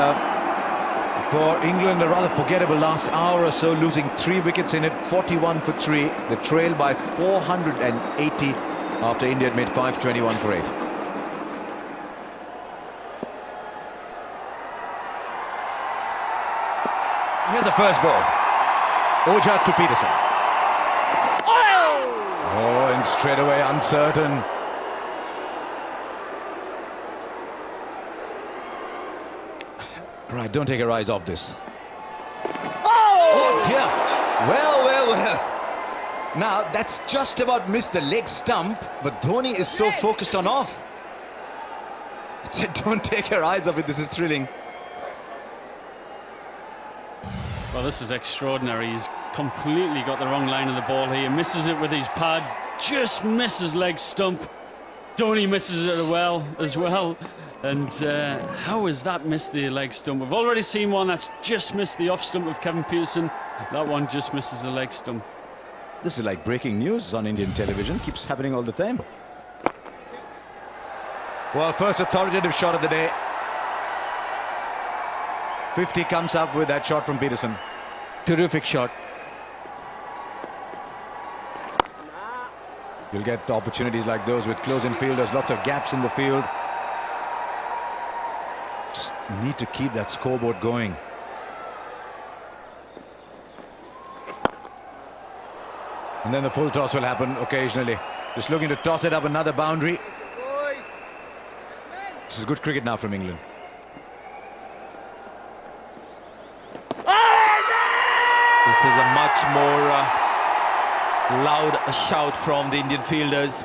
Speaker 5: for England, a rather forgettable last hour or so, losing 3 wickets in it, 41 for 3. They trail by 480 after India had made 521 for 8. Here's a first ball. Oja to Peterson. Oh, and straight away uncertain. Right, don't take your eyes off this. Oh dear. Well. Now, that's just about missed the leg stump, but Dhoni is so focused on off. I said, don't take your eyes off it. This is thrilling.
Speaker 6: Well, this is extraordinary. He's completely got the wrong line of the ball here. Misses it with his pad. Just misses leg stump. Dhoni misses it as well. And how has that missed the leg stump? We've already seen one that's just missed the off stump of Kevin Peterson. That one just misses the leg stump.
Speaker 5: This is like breaking news on Indian television. Keeps happening all the time. Well, first authoritative shot of the day. 50 comes up with that shot from Peterson.
Speaker 8: Terrific shot.
Speaker 5: You'll get opportunities like those with close-in fielders, lots of gaps in the field. Just need to keep that scoreboard going. And then the full toss will happen occasionally. Just looking to toss it up another boundary. This is good cricket now from England.
Speaker 9: This is a much more loud shout from the Indian fielders.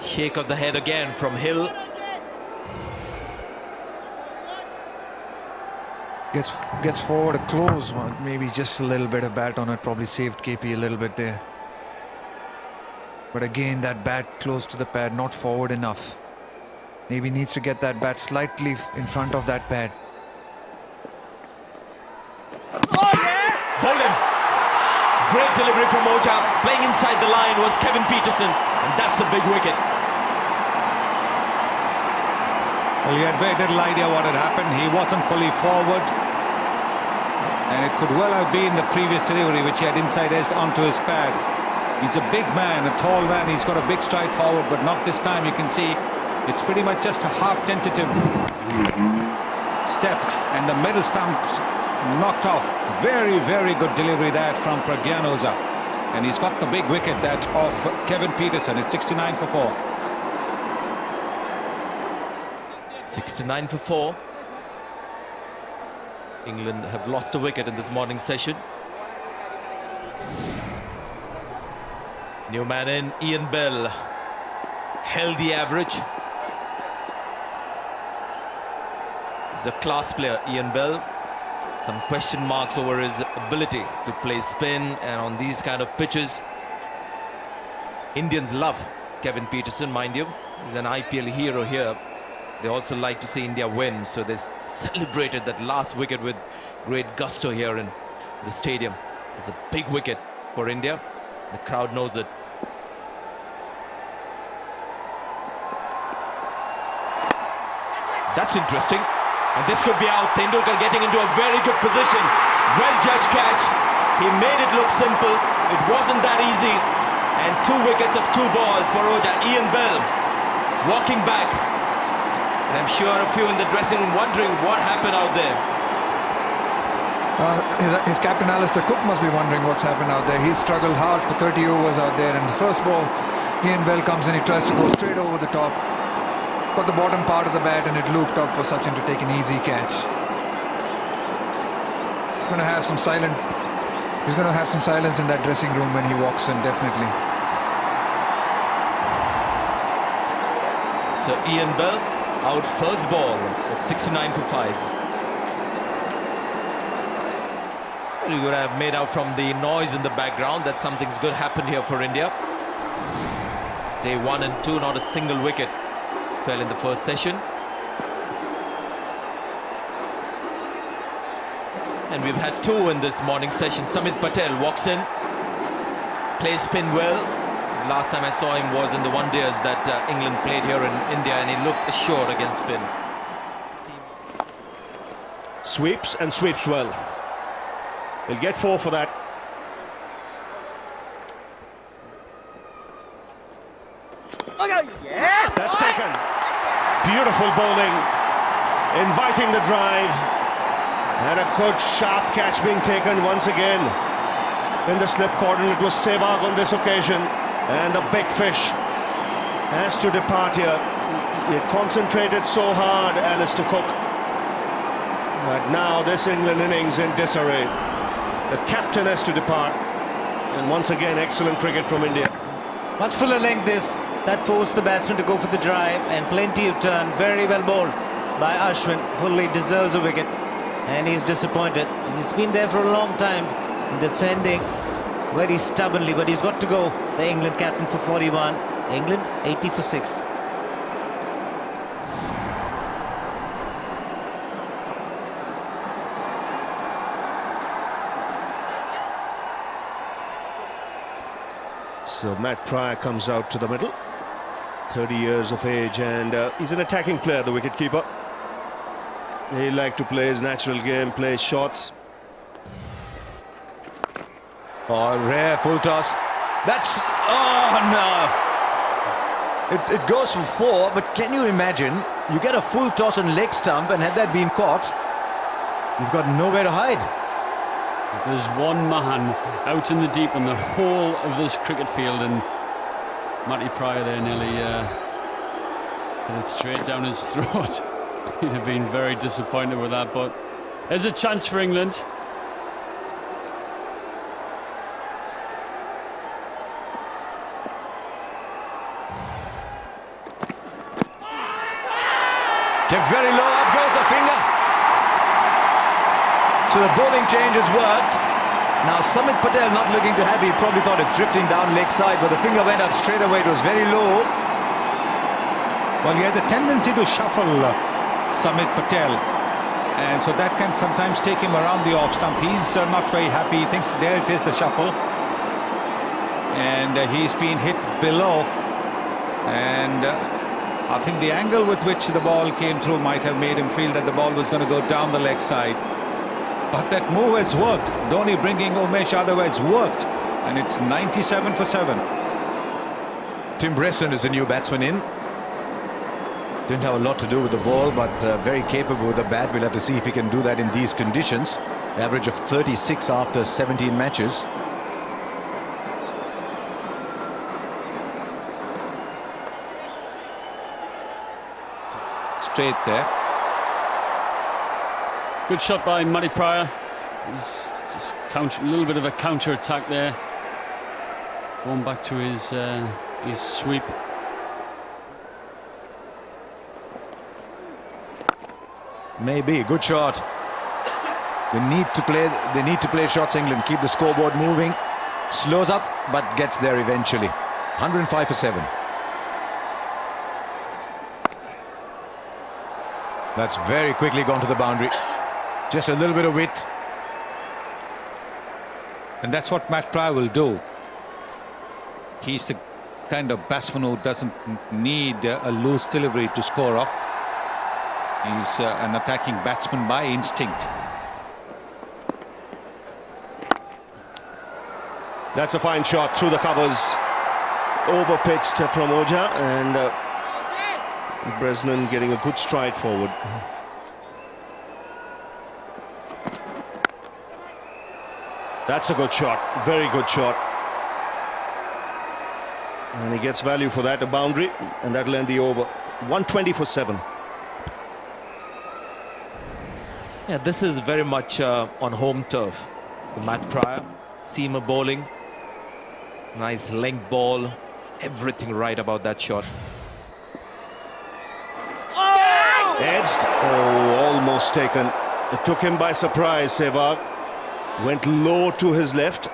Speaker 9: Shake of the head again from Hill.
Speaker 4: Gets forward a close one, maybe just a little bit of bat on it, probably saved KP a little bit there. But again, that bat close to the pad, not forward enough. Maybe needs to get that bat slightly in front of that pad.
Speaker 9: Bowled him. Great delivery from Ojha. Playing inside the line was Kevin Peterson, and that's a big wicket.
Speaker 3: Well, he had very little idea what had happened. He wasn't fully forward. And it could well have been the previous delivery which he had inside edged onto his pad. He's a big man, a tall man. He's got a big stride forward, but not this time. You can see it's pretty much just a half tentative step, and the middle stump's knocked off. Very, very good delivery that from Pragyan Oza. And he's got the big wicket that of Kevin Peterson. It's 69 for 4.
Speaker 9: 69 for 4. England have lost a wicket in this morning session. New man in, Ian Bell. Held the average. He's a class player, Ian Bell. Some question marks over his ability to play spin, and on these kind of pitches, Indians love Kevin Peterson, mind you. He's an IPL hero here. They also like to see India win, so they celebrated that last wicket with great gusto here in the stadium. It was a big wicket for India. The crowd knows it. That's interesting. And this could be out. Tendulkar getting into a very good position. Well judged catch. He made it look simple. It wasn't that easy. And 2 wickets of 2 balls for Ojha. Ian Bell walking back. And I'm sure a few in the dressing room wondering what happened out there.
Speaker 4: His captain Alistair Cook must be wondering what's happened out there. He's struggled hard for 30 overs out there, and the first ball, Ian Bell comes in, he tries to go straight over the top. Got the bottom part of the bat and it looped up for Sachin to take an easy catch. He's going to have some silence in that dressing room when he walks in, definitely.
Speaker 9: So Ian Bell out first ball at 69 for 5. You would have made out from the noise in the background that something's good happened here for India. Day 1 and 2, not a single wicket fell in the first session. And we've had 2 in this morning session. Samit Patel walks in, plays spin well. Last time I saw him was in the one-days that England played here in India, and he looked assured against spin.
Speaker 7: Sweeps and sweeps well. He'll get 4 for that.
Speaker 1: Yes!
Speaker 7: That's taken. Beautiful bowling, inviting the drive, and a good sharp catch being taken once again. In the slip cordon, it was Sehwag on this occasion, and the big fish has to depart here. He concentrated so hard, Alistair Cook. But now this England innings in disarray. The captain has to depart, and once again excellent cricket from India.
Speaker 2: Much fuller length this. That forced the batsman to go for the drive, and plenty of turn. Very well bowled by Ashwin. Fully deserves a wicket, and he's disappointed. He's been there for a long time, defending very stubbornly, but he's got to go. The England captain for 41. England 80 for 6.
Speaker 7: So Matt Pryor comes out to the middle. 30 years of age, and he's an attacking player, the wicketkeeper. He likes to play his natural game, play shots.
Speaker 5: Oh, rare full toss. That's... oh, no. It goes for 4, but can you imagine? You get a full toss on leg stump, and had that been caught, you've got nowhere to hide.
Speaker 6: There's one man out in the deep on the whole of this cricket field, and Matty Pryor there nearly hit it straight down his throat. He'd have been very disappointed with that, but there's a chance for England.
Speaker 5: Kept very low, up goes the finger. So the bowling change has worked. Now Samit Patel not looking too happy, probably thought it's drifting down leg side, but the finger went up straight away, it was very low.
Speaker 3: Well, he has a tendency to shuffle Samit Patel, and so that can sometimes take him around the off stump. He's not very happy. He thinks there it is, the shuffle, and he's been hit below, and I think the angle with which the ball came through might have made him feel that the ball was going to go down the leg side. But that move has worked. Dhoni bringing Umesh Yadav has worked, and it's 97 for 7.
Speaker 5: Tim Bresson is a new batsman in. Didn't have a lot to do with the ball, but very capable with the bat. We'll have to see if he can do that in these conditions. Average of 36 after 17 matches.
Speaker 3: Straight there.
Speaker 6: Good shot by Matty Pryor. He's just a little bit of a counter attack there. Going back to his sweep.
Speaker 5: Maybe good shot. They need to play shots, England. Keep the scoreboard moving. Slows up, but gets there eventually. 105 for 7. That's very quickly gone to the boundary. Just a little bit of wit.
Speaker 3: And that's what Matt Pryor will do. He's the kind of batsman who doesn't need a loose delivery to score off. He's an attacking batsman by instinct.
Speaker 7: That's a fine shot through the covers. Over pitched from Oja, and Bresnan getting a good stride forward. That's a good shot, very good shot. And he gets value for that, a boundary, and that'll end the over. 120 for 7.
Speaker 9: Yeah, this is very much on home turf for Matt Pryor. Seamer bowling. Nice length ball. Everything right about that shot.
Speaker 7: Edged. Oh, almost taken. It took him by surprise, Sehwag. Went low to his left.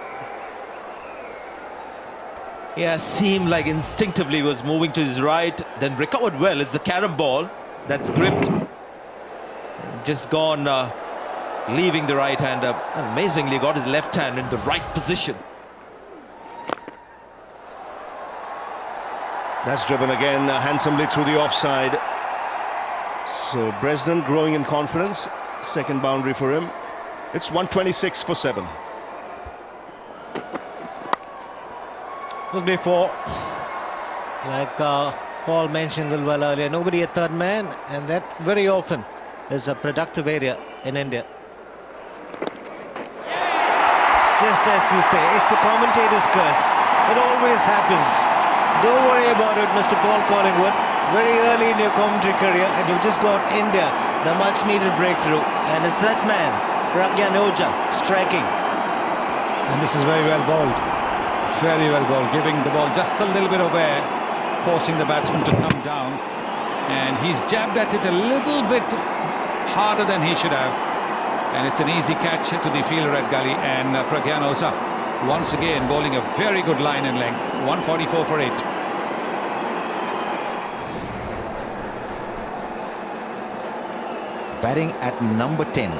Speaker 9: Yeah, seemed like instinctively was moving to his right, then recovered well. It's the carom ball that's gripped. Just gone, leaving the right hander. Amazingly got his left hand in the right position.
Speaker 7: That's driven again handsomely through the offside. So Bresnan growing in confidence. Second boundary for him. It's 126 for 7.
Speaker 2: Look before, like Paul mentioned a little while earlier, nobody at third man, and that very often is a productive area in India. Just as you say, it's the commentator's curse. It always happens. Don't worry about it, Mr. Paul Collingwood. Very early in your commentary career, and you've just got India, the much-needed breakthrough. And it's that man, Pragyan Oja, striking.
Speaker 3: And this is very well bowled. Very well bowled, giving the ball just a little bit of air, forcing the batsman to come down. And he's jabbed at it a little bit harder than he should have. And it's an easy catch to the fielder at gully. And Pragyan Oja once again bowling a very good line and length. 144 for 8.
Speaker 5: Batting at number 10.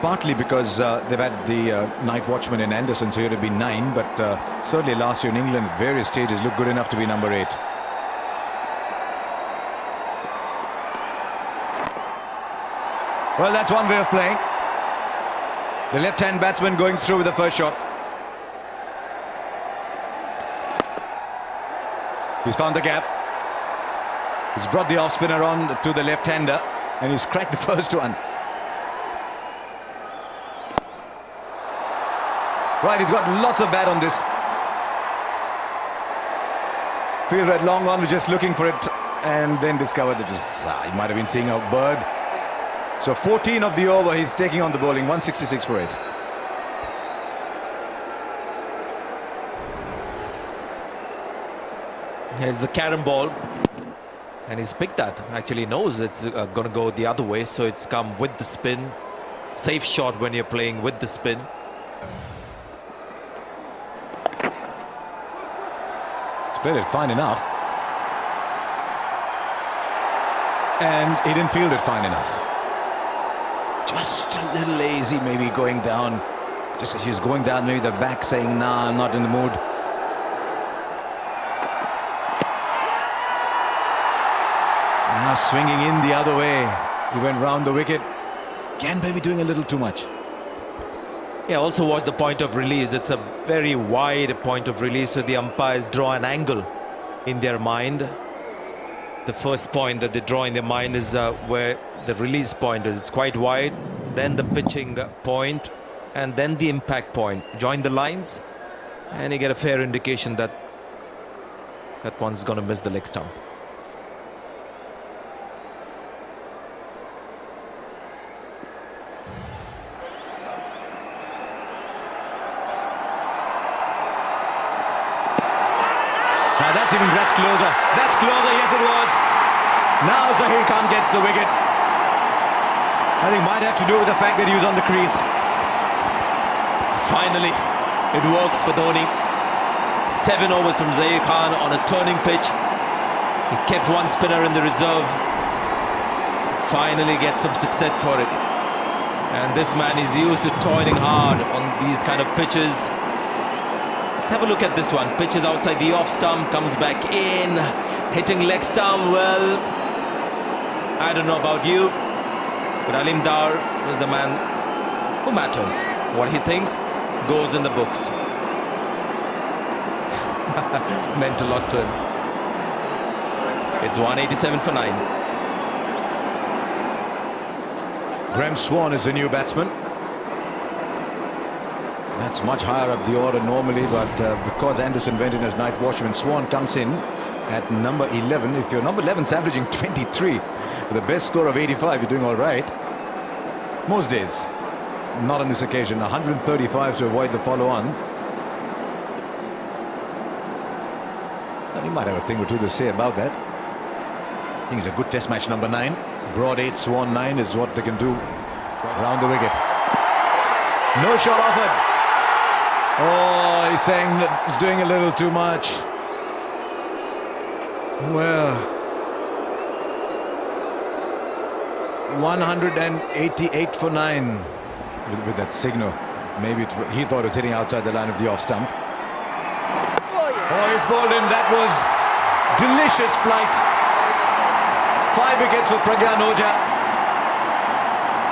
Speaker 5: Partly because they've had the night watchman in Anderson, so it would have been 9, but certainly last year in England at various stages looked good enough to be number 8. Well, that's one way of playing. The left-hand batsman going through with the first shot. He's found the gap. He's brought the off-spinner on to the left-hander, and he's cracked the first one. Right, he's got lots of bat on this. Fielder at long on was just looking for it, and then discovered it was, he might have been seeing a bird. So 14 of the over, he's taking on the bowling, 166 for 8.
Speaker 9: Here's the carom ball. And he's picked that. Actually knows it's going to go the other way, so it's come with the spin. Safe shot when you're playing with the spin.
Speaker 5: He's played it fine enough. And he didn't field it fine enough. Just a little lazy, maybe going down. Just as he's going down, maybe the back saying, nah, I'm not in the mood. Now swinging in the other way. He went round the wicket. Again, maybe doing a little too much.
Speaker 9: Yeah, also watch the point of release. It's a very wide point of release, so the umpires draw an angle in their mind. The first point that they draw in their mind is where the release point is. It's quite wide. Then the pitching point, and then the impact point. Join the lines, and you get a fair indication that that one's going to miss the leg stump.
Speaker 5: Now that's closer. That's closer. Yes, it was. Now Zaheer Khan gets the wicket. I think might have to do with the fact that he was on the crease.
Speaker 9: Finally, it works for Dhoni. 7 overs from Zaheer Khan on a turning pitch. He kept one spinner in the reserve. Finally gets some success for it. And this man is used to toiling hard on these kind of pitches. Let's have a look at this one. Pitches outside the off stump, comes back in, hitting leg stump. Well, I don't know about you, but Alim Dar is the man who matters. What he thinks goes in the books. Meant a lot to him. It's 187 for 9.
Speaker 5: Graeme Swann is the new batsman. That's much higher up the order normally, but because Anderson went in as night watchman, Swann comes in at number 11. If your number 11's averaging 23 with a best score of 85, you're doing all right. Most days. Not on this occasion. 135 to avoid the follow-on. And he might have a thing or two to say about that. I think it's a good test match, number 9. Broad 8, Swan 9 is what they can do around the wicket. No shot offered. Oh, he's saying he's doing a little too much. Well, 188 for 9 with that signal. Maybe he thought it was hitting outside the line of the off stump. Oh, he's bowled him. That was delicious flight. 5 wickets for Pragyan Ojha.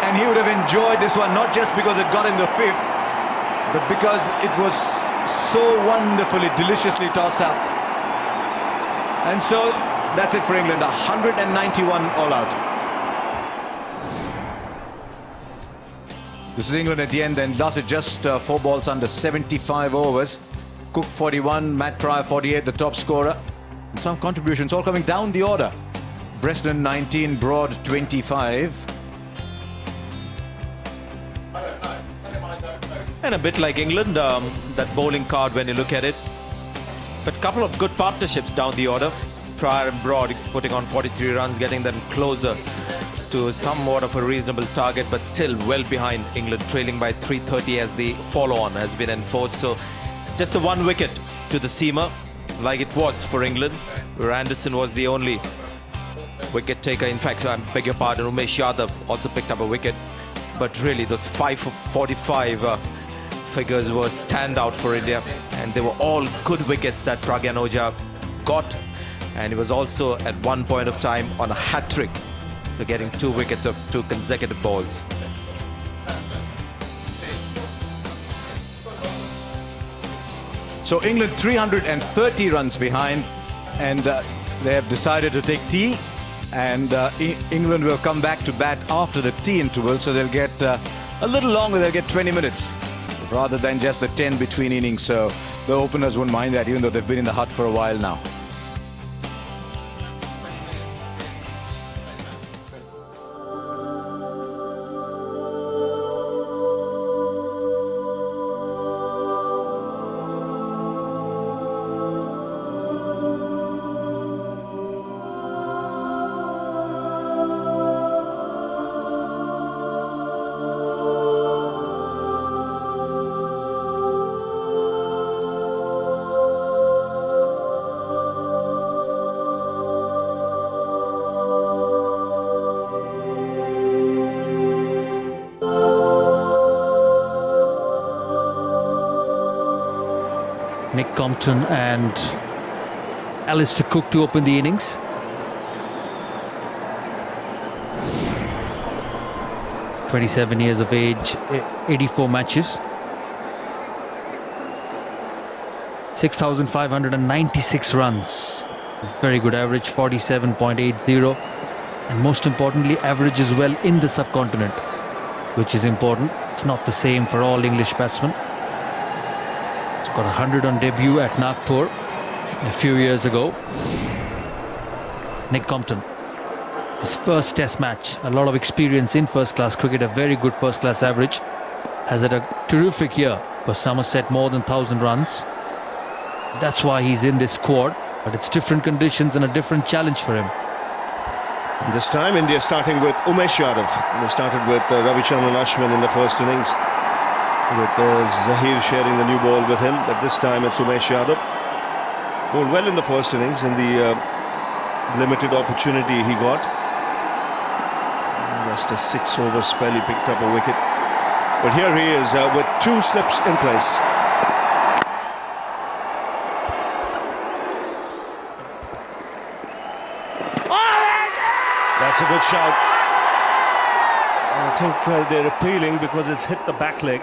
Speaker 5: And he would have enjoyed this one, not just because it got him the 5th, but because it was so wonderfully, deliciously tossed up. And so that's it for England. 191 all out. This is England at the end, and lasted just 4 balls under 75 overs. Cook 41, Matt Pryor 48, the top scorer. And some contributions all coming down the order. Bresnan 19, Broad 25.
Speaker 9: And a bit like England, that bowling card when you look at it. But a couple of good partnerships down the order. Pryor and Broad putting on 43 runs, getting them closer to somewhat of a reasonable target, but still well behind England, trailing by 330 as the follow-on has been enforced. So just the 1 wicket to the seamer, like it was for England, where Anderson was the only wicket taker. In fact, I beg your pardon, Umesh Yadav also picked up a wicket. But really, those 5 for 45 figures were standout for India, and they were all good wickets that Pragyan Ojha got. And he was also at one point of time on a hat-trick, getting 2 wickets of 2 consecutive balls.
Speaker 5: So England 330 runs behind, and they have decided to take tea, and England will come back to bat after the tea interval, so they'll get a little longer. They'll get 20 minutes rather than just the 10 between innings. So the openers won't mind that, even though they've been in the hut for a while now.
Speaker 8: Compton and Alistair Cook to open the innings. ...27 years of age, 84 matches. 6,596 runs. Very good average, 47.80. And most importantly, averages well in the subcontinent, which is important. It's not the same for all English batsmen. He's got 100 on debut at Nagpur a few years ago. Nick Compton, his first test match, a lot of experience in first class cricket, a very good first class average. Has had a terrific year for Somerset, more than 1,000 runs. That's why he's in this squad, but it's different conditions and a different challenge for him.
Speaker 7: This time India starting with Umesh Yadav. They started with Ravichandran Ashwin in the first innings, with Zahir sharing the new ball with him, but this time it's Umesh Yadav. Bowled well in the first innings in the limited opportunity he got. Just a 6-over spell, he picked up a wicket. But here he is with 2 slips in place. That's a good shout. I think they're appealing because it's hit the back leg.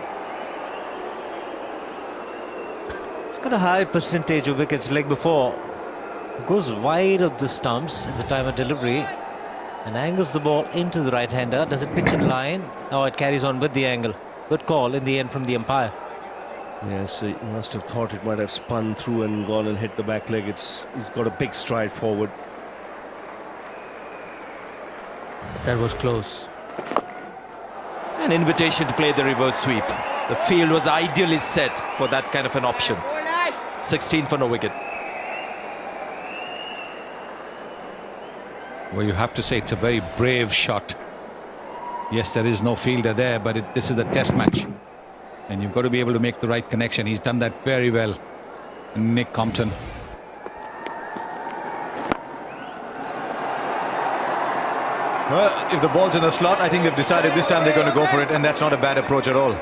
Speaker 2: It's got a high percentage of wickets leg before. It goes wide of the stumps at the time of delivery and angles the ball into the right-hander. Does it pitch in line? Oh, it carries on with the angle. Good call in the end from the umpire.
Speaker 7: Yes, he must have thought it might have spun through and gone and hit the back leg. He's got a big stride forward.
Speaker 8: That was close.
Speaker 9: An invitation to play the reverse sweep. The field was ideally set for that kind of an option. 16 for no wicket.
Speaker 3: Well, you have to say it's a very brave shot. Yes, there is no fielder there, but this is a test match. And you've got to be able to make the right connection. He's done that very well. Nick Compton.
Speaker 5: Well, if the ball's in the slot, I think they've decided this time they're going to go for it, and that's not a bad approach at all.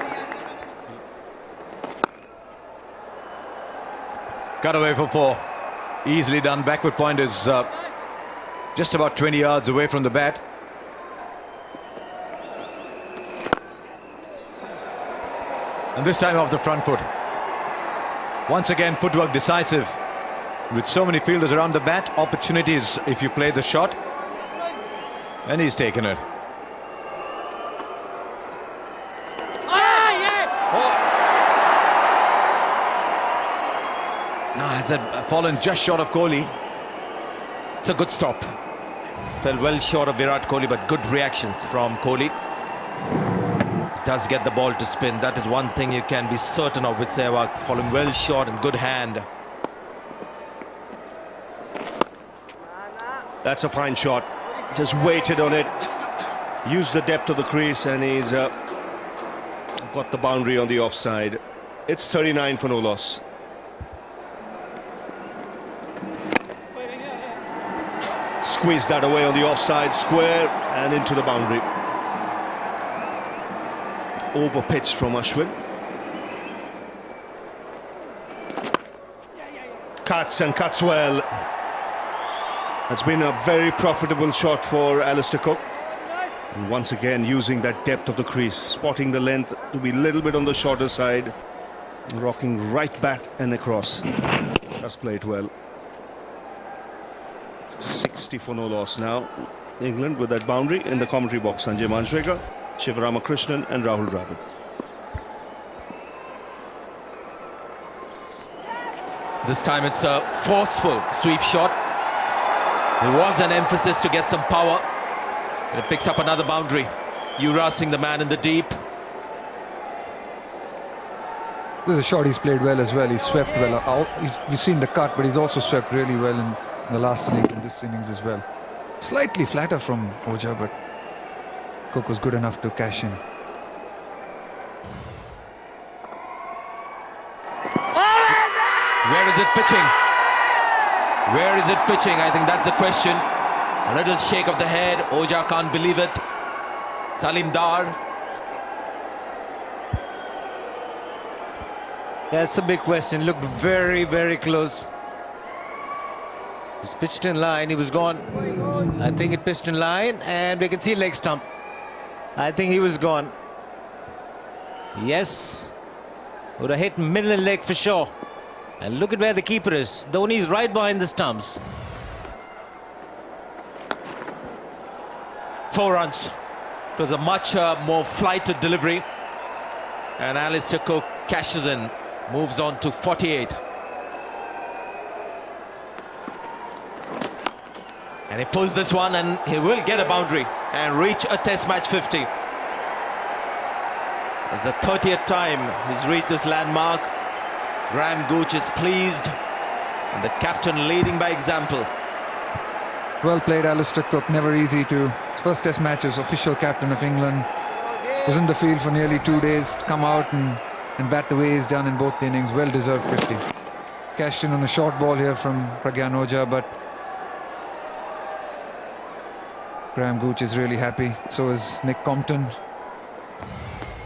Speaker 5: Cut away for 4. Easily done. Backward point is just about 20 yards away from the bat. And this time off the front foot. Once again, footwork decisive. With so many fielders around the bat, opportunities if you play the shot. And he's taken it. Has that fallen just short of Kohli?
Speaker 9: It's a good stop. Fell well short of Virat Kohli, but good reactions from Kohli. Does get the ball to spin. That is one thing you can be certain of with Sehwag. Falling well short and good hand.
Speaker 7: That's a fine shot. Just waited on it. Used the depth of the crease, and he's got the boundary on the offside. It's 39 for no loss. Squeeze that away on the offside square and into the boundary. Over pitch from Ashwin. Cuts and cuts well. That's been a very profitable shot for Alistair Cook. And once again using that depth of the crease, spotting the length to be a little bit on the shorter side, rocking right back and across. Does play it well. 60 for no loss now. England with that boundary. In the commentary box, Sanjay Manjrekar, Shiv Ramakrishnan and Rahul Dravid.
Speaker 9: This time it's a forceful sweep shot. There was an emphasis to get some power. It picks up another boundary. Yuvraj Singh, the man in the deep.
Speaker 4: This is a shot he's played well as well. He's swept well out. We've seen the cut, but he's also swept really well in the last innings and this innings as well. Slightly flatter from Oja, but Cook was good enough to cash in.
Speaker 9: Where is it pitching? Where is it pitching? I think that's the question. A little shake of the head. Oja can't believe it. Salim Dar.
Speaker 2: That's the big question. Looked very, very close. He's pitched in line. He was gone. I think it pitched in line, and we can see leg stump. I think he was gone. Yes. Would have hit middle leg for sure. And look at where the keeper is. Dhoni's right behind the stumps.
Speaker 9: 4 runs. It was a much more flighted delivery. And Alistair Cook cashes in, moves on to 48. And he pulls this one, and he will get a boundary and reach a Test match 50. It's the 30th time he's reached this landmark. Graham Gooch is pleased, and the captain leading by example.
Speaker 4: Well played, Alistair Cook. Never easy to. His first Test match as official captain of England. Was in the field for nearly 2 days to come out and bat the way he's done in both the innings. Well deserved 50. Cashed in on a short ball here from Pragyan Ojha, but Graham Gooch is really happy. So is Nick Compton.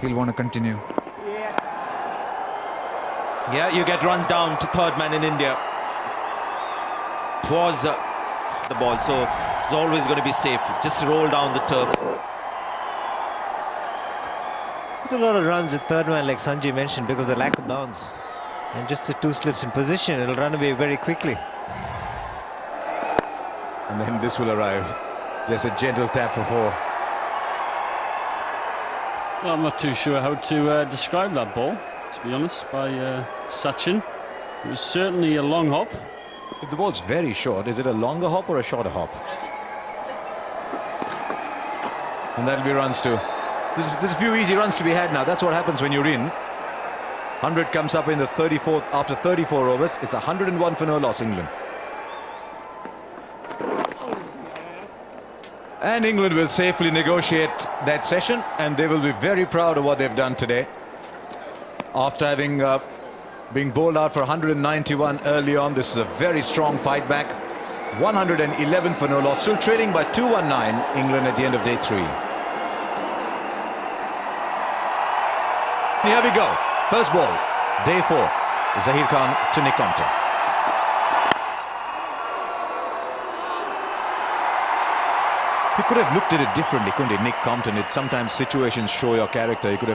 Speaker 4: He'll want to continue.
Speaker 9: Yeah, you get runs down to third man in India. It was the ball, so it's always going to be safe. Just roll down the turf.
Speaker 2: A lot of runs at third man, like Sanjay mentioned, because of the lack of bounce. And just the 2 slips in position, it'll run away very quickly.
Speaker 5: And then this will arrive. Just a gentle tap for 4.
Speaker 6: Well, I'm not too sure how to describe that ball, to be honest, by Sachin. It was certainly a long hop.
Speaker 5: If the ball's very short, is it a longer hop or a shorter hop? And that'll be runs too. There's a few easy runs to be had now. That's what happens when you're in. 100 comes up in the 34th after 34 overs. It's 101 for no loss, England. And England will safely negotiate that session, and they will be very proud of what they've done today. After having been bowled out for 191 early on, this is a very strong fight back. 111 for no loss, still trailing by 219, England at the end of day 3. Here we go. First ball, day 4. Zaheer Khan to Nick Compton. He could have looked at it differently, couldn't he, Nick Compton? It's sometimes situations show your character. You could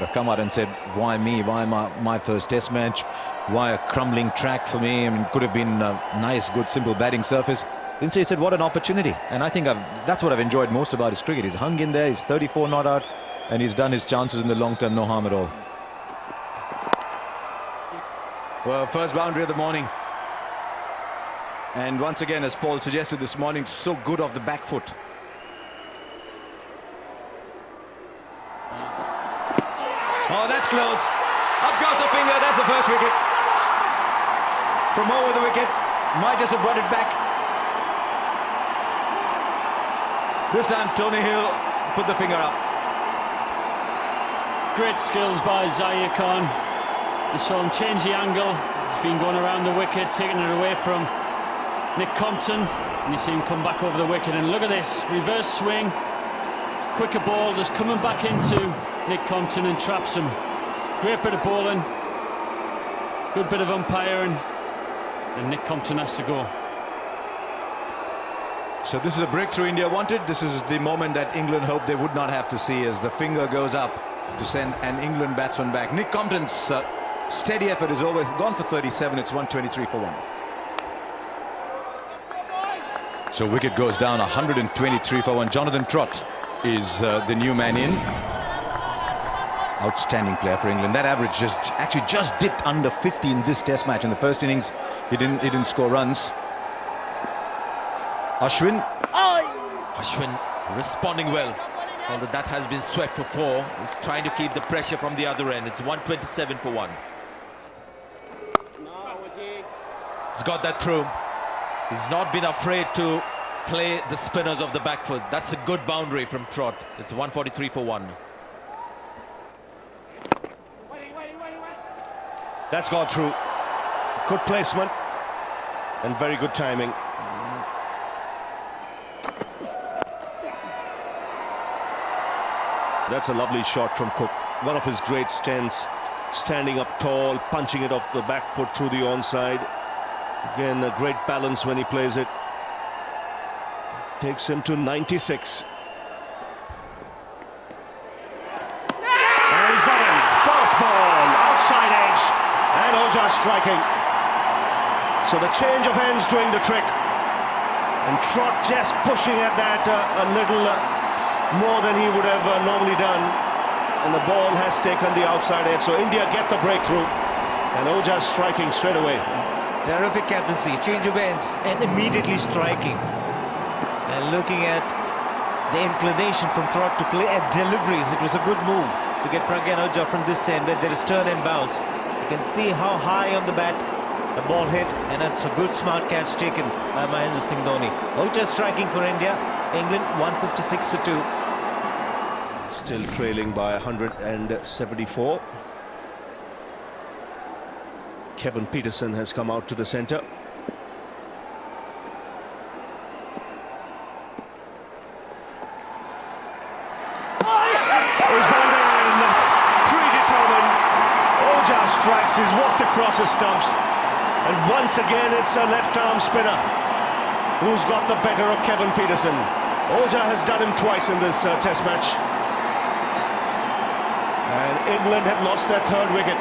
Speaker 5: have come out and said, why me? Why my first Test match? Why a crumbling track for me? I mean, could have been a nice, good, simple batting surface. Instead, he said, what an opportunity. And I think that's what I've enjoyed most about his cricket. He's hung in there, he's 34 not out, and he's done his chances in the long term, no harm at all. Well, first boundary of the morning. And once again, as Paul suggested this morning, so good off the back foot. Oh, that's close. Up goes the finger. That's the first wicket. From over the wicket. Might just have brought it back. This time, Tony Hill put the finger up.
Speaker 6: Great skills by Zaheer Khan. You saw him change the angle. He's been going around the wicket, taking it away from Nick Compton. And you see him come back over the wicket. And look at this. Reverse swing. Quicker ball just coming back into Nick Compton and traps him. Great bit of bowling, good bit of umpiring, and Nick Compton has to go.
Speaker 5: So this is the breakthrough India wanted. This is the moment that England hoped they would not have to see, as the finger goes up to send an England batsman back. Nick Compton's steady effort is over. Gone for 37. It's 123 for 1. So wicket goes down, 123 for 1. Jonathan Trott is the new man in. Outstanding player for England. That average actually just dipped under 50 in this Test match. In the first innings, he didn't score runs. Ashwin.
Speaker 9: Ashwin responding well. Although that has been swept for 4. He's trying to keep the pressure from the other end. It's 127 for 1. He's got that through. He's not been afraid to play the spinners of the back foot. That's a good boundary from Trott. It's 143 for 1.
Speaker 7: That's gone through. Good placement and very good timing. That's a lovely shot from Cook. One of his great stints. standing up tall, punching it off the back foot through the onside. Again, a great balance when he plays it. Takes him to 96. And he's got him. Fast ball, outside edge, and Ojha striking. So the change of ends doing the trick. And Trott just pushing at that a little more than he would have normally done. And the ball has taken the outside edge. So India get the breakthrough. And Ojha striking straight away.
Speaker 2: Terrific captaincy, change of ends, and immediately striking. And looking at the inclination from Trott to play at deliveries, it was a good move to get Pragyan Ojha from this end where there is turn and bounce. You can see how high on the bat the ball hit, and it's a good smart catch taken by Mahendra Singh Dhoni. Ojha striking for India. England 156 for 2.
Speaker 7: Still trailing by 174. Kevin Peterson has come out to the centre. He's bowled in, predetermined. Ojha strikes, he's walked across his stumps. And once again it's a left-arm spinner who's got the better of Kevin Peterson. Ojha has done him twice in this test match. And England have lost their third wicket.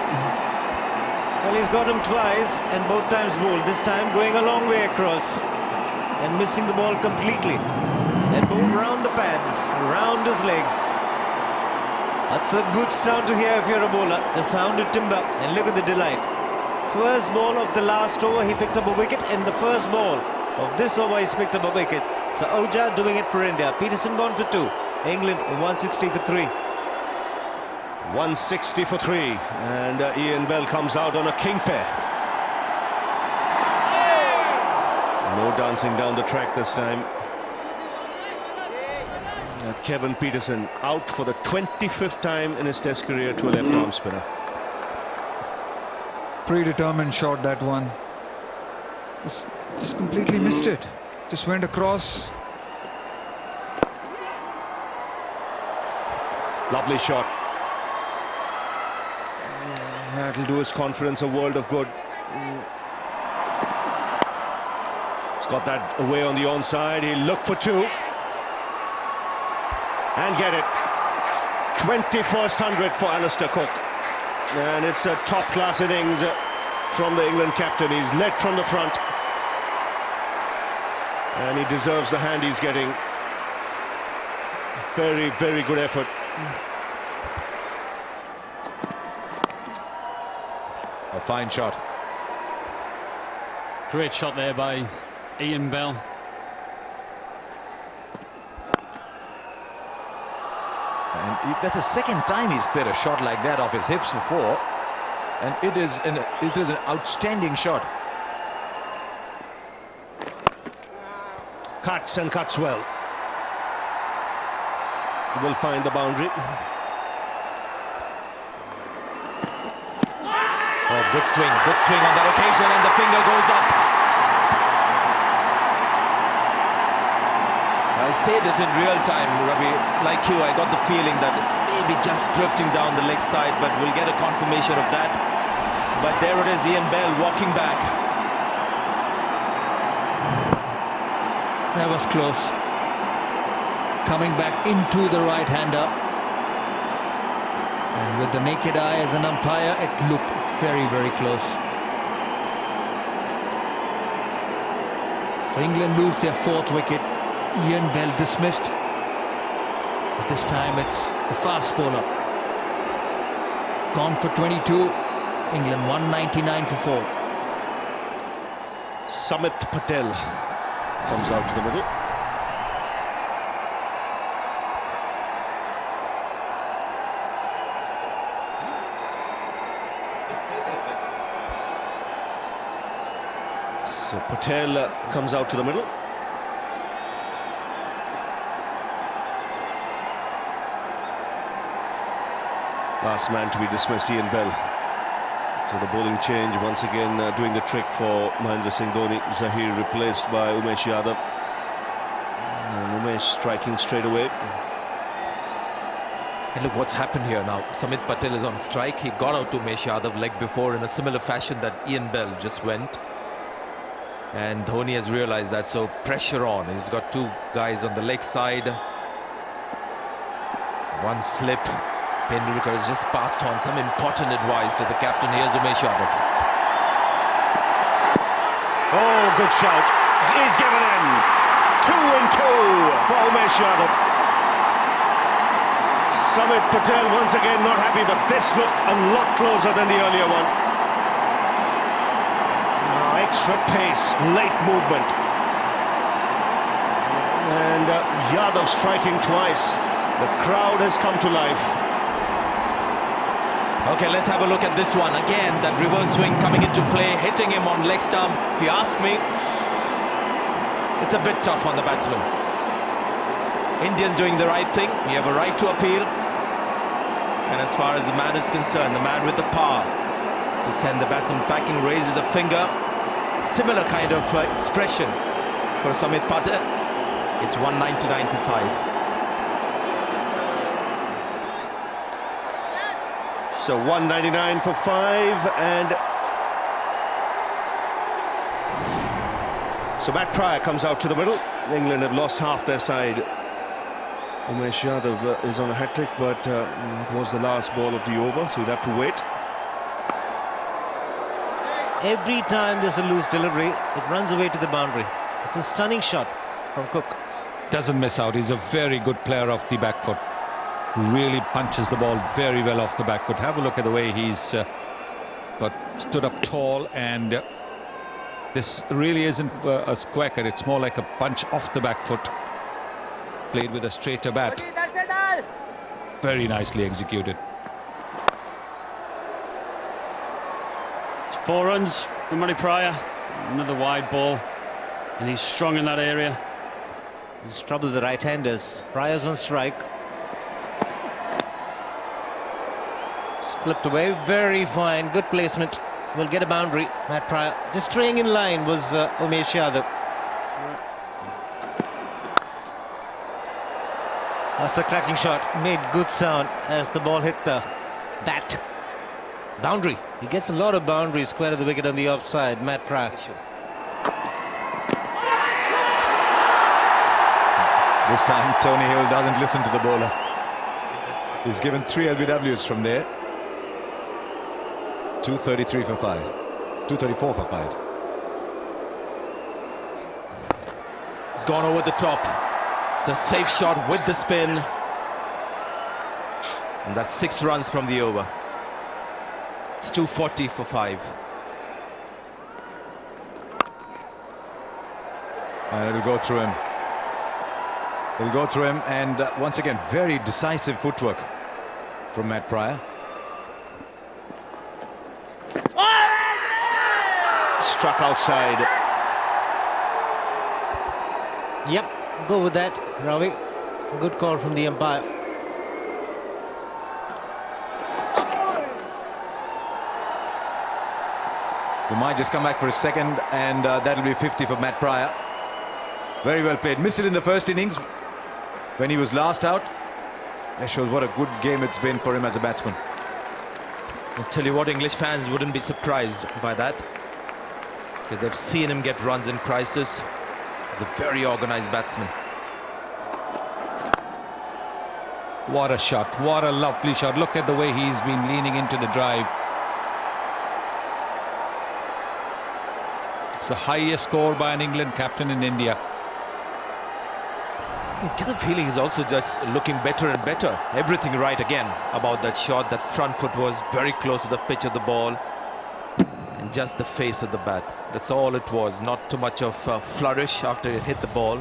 Speaker 2: Well, he's got him twice and both times bowled. This time going a long way across and missing the ball completely. And bowled round the pads, round his legs. That's a good sound to hear if you're a bowler. The sound of timber. And look at the delight. First ball of the last over, he picked up a wicket. In the first ball of this over, he's picked up a wicket. So Ojha doing it for India. Peterson gone for 2. England 160 for 3.
Speaker 7: 160 for 3. And Ian Bell comes out on a king pair. No dancing down the track this time. Kevin Peterson out for the 25th time in his test career to a left-arm spinner.
Speaker 4: Predetermined shot, that one. Just completely missed it. Just went across.
Speaker 7: Lovely shot. That'll do his confidence a world of good. He's got that away on the onside. He'll look for 2. And get it. 21st 100 for Alistair Cook. And it's a top-class innings from the England captain. He's led from the front. And he deserves the hand he's getting. Very, very good effort.
Speaker 5: A fine shot.
Speaker 6: Great shot there by Ian Bell.
Speaker 5: And that's the second time he's played a shot like that off his hips for 4. And it is an outstanding shot.
Speaker 7: Cuts and cuts well. He will find the boundary.
Speaker 9: Oh, good swing on that occasion, and the finger goes up. I say this in real time, Ravi. Like you, I got the feeling that maybe just drifting down the leg side, but we'll get a confirmation of that. But there it is, Ian Bell walking back.
Speaker 8: That was close. Coming back into the right-hander. And with the naked eye as an umpire, it looked very, very close. So England lose their 4th wicket. Ian Bell dismissed. But this time it's the fast bowler. Gone for 22. England 199 for 4.
Speaker 7: Samit Patel comes out to the middle. So Patel comes out to the middle. Last man to be dismissed, Ian Bell. So the bowling change once again doing the trick for Mahendra Singh Dhoni. Zahir replaced by Umesh Yadav. And Umesh striking straight away.
Speaker 9: And look what's happened here now. Samit Patel is on strike. He got out to Umesh Yadav leg before in a similar fashion that Ian Bell just went. And Dhoni has realized that, so pressure on. He's got two guys on the leg side. One slip. Tendulkar has just passed on some important advice to the captain. Here's Umesh Yadav.
Speaker 7: Oh, good shout. He's given in. 2 and 2 for Umesh Yadav. Samit Patel once again not happy, but this looked a lot closer than the earlier one. Extra pace, late movement. And Yadav striking twice. The crowd has come to life.
Speaker 9: Okay, let's have a look at this one. Again, that reverse swing coming into play, hitting him on leg stump. If you ask me, it's a bit tough on the batsman. Indians doing the right thing. You have a right to appeal. And as far as the man is concerned, the man with the power to send the batsman packing, raises the finger. Similar kind of expression for Samit Patel. It's 199 for 5.
Speaker 7: So 199 for 5, and so Matt Pryor comes out to the middle. England have lost half their side. Umesh Yadav is on a hat-trick, but it was the last ball of the over, so he'll have to wait.
Speaker 2: Every time there's a loose delivery, it runs away to the boundary. It's a stunning shot from Cook.
Speaker 3: Doesn't miss out. He's a very good player off the back foot. Really punches the ball very well off the back foot. Have a look at the way he's stood up tall, and this really isn't a squacker. It's more like a punch off the back foot, played with a straighter bat. Very nicely executed.
Speaker 6: It's 4 runs for Matty Pryor. Another wide ball, and he's strong in that area.
Speaker 2: He's troubled the right-handers. Pryor's on strike. Clipped away, very fine, good placement. Will get a boundary. Matt Pryor just staying in line was Umesh Yadav. That's a cracking shot. Made good sound as the ball hit the bat. Boundary. He gets a lot of boundaries square of the wicket on the offside. Matt Pryor.
Speaker 5: This time Tony Hill doesn't listen to the bowler. He's given 3 LBWs from there. 233 for 5. 234 for 5.
Speaker 9: It's gone over the top. It's a safe shot with the spin. And that's 6 runs from the over. It's 240 for 5.
Speaker 5: And it'll go through him. It'll go through him, and once again, very decisive footwork from Matt Pryor.
Speaker 7: Struck outside.
Speaker 2: Yep, go with that, Ravi. Good call from the umpire.
Speaker 5: He might just come back for a second, and that'll be 50 for Matt Pryor. Very well played. Missed it in the first innings when he was last out. That shows what a good game it's been for him as a batsman.
Speaker 9: I'll tell you what, English fans wouldn't be surprised by that. They've seen him get runs in crisis. He's a very organized batsman.
Speaker 3: What a shot. What a lovely shot. Look at the way he's been leaning into the drive. It's the highest score by an England captain in India.
Speaker 9: I get the feeling he's also just looking better and better. Everything right again about that shot. That front foot was very close to the pitch of the ball. And just the face of the bat. That's all it was. Not too much of a flourish after it hit the ball.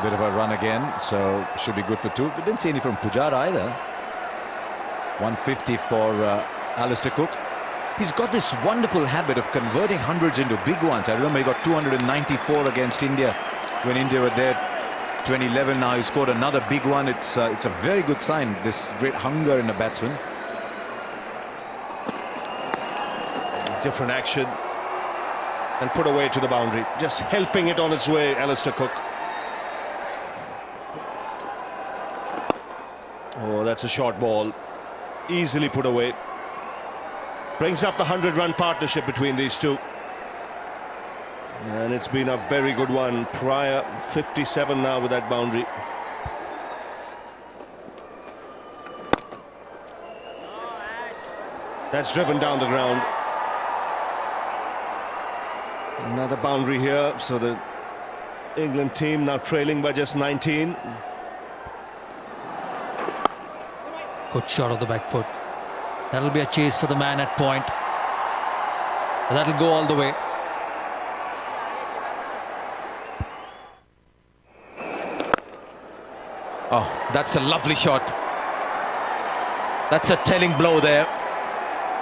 Speaker 5: Bit of a run again, so should be good for 2. We didn't see any from Pujara either. 150 for Alistair Cook. He's got this wonderful habit of converting hundreds into big ones. I remember he got 294 against India when India were there 2011. Now he scored another big one. It's a very good sign, this great hunger in a batsman.
Speaker 7: Different action. and put away to the boundary. Just helping it on its way, Alistair Cook. Oh, that's a short ball. Easily put away. Brings up the 100-run partnership between these two. And it's been a very good one. Pryor, 57 now with that boundary. That's driven down the ground. Another boundary here, so the England team now trailing by just 19.
Speaker 8: Good shot of the back foot. That'll be a chase for the man at point. That'll go all the way.
Speaker 9: Oh, that's a lovely shot. That's a telling blow there.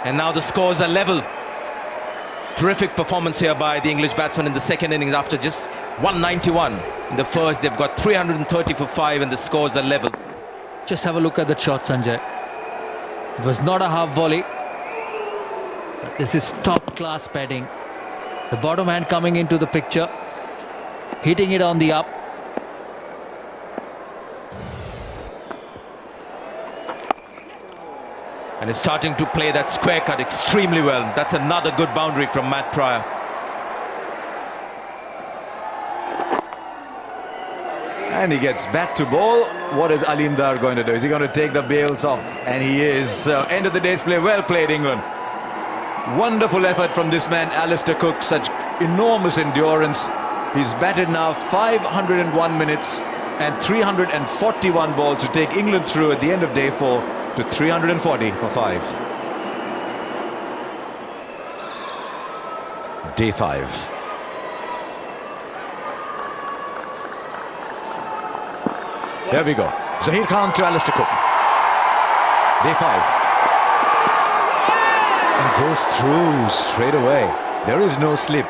Speaker 9: And now the scores are level. Terrific performance here by the English batsmen in the second innings after just 191. In the first, they've got 330 for 5 and the scores are level.
Speaker 8: Just have a look at the shot, Sanjay. It was not a half volley. This is top-class batting. The bottom hand coming into the picture, hitting it on the up.
Speaker 9: And is starting to play that square cut extremely well. That's another good boundary from Matt Pryor.
Speaker 5: And he gets back to ball. What is Alimdar going to do? Is he going to take the bails off? And he is. End of the day's play. Well played, England. Wonderful effort from this man, Alistair Cook. Such enormous endurance. He's batted now 501 minutes and 341 balls to take England through at the end of day 4 to 340 for 5. Day 5. There we go. Zahir Khan to Alistair Cook. Day 5. And goes through straight away. There is no slip.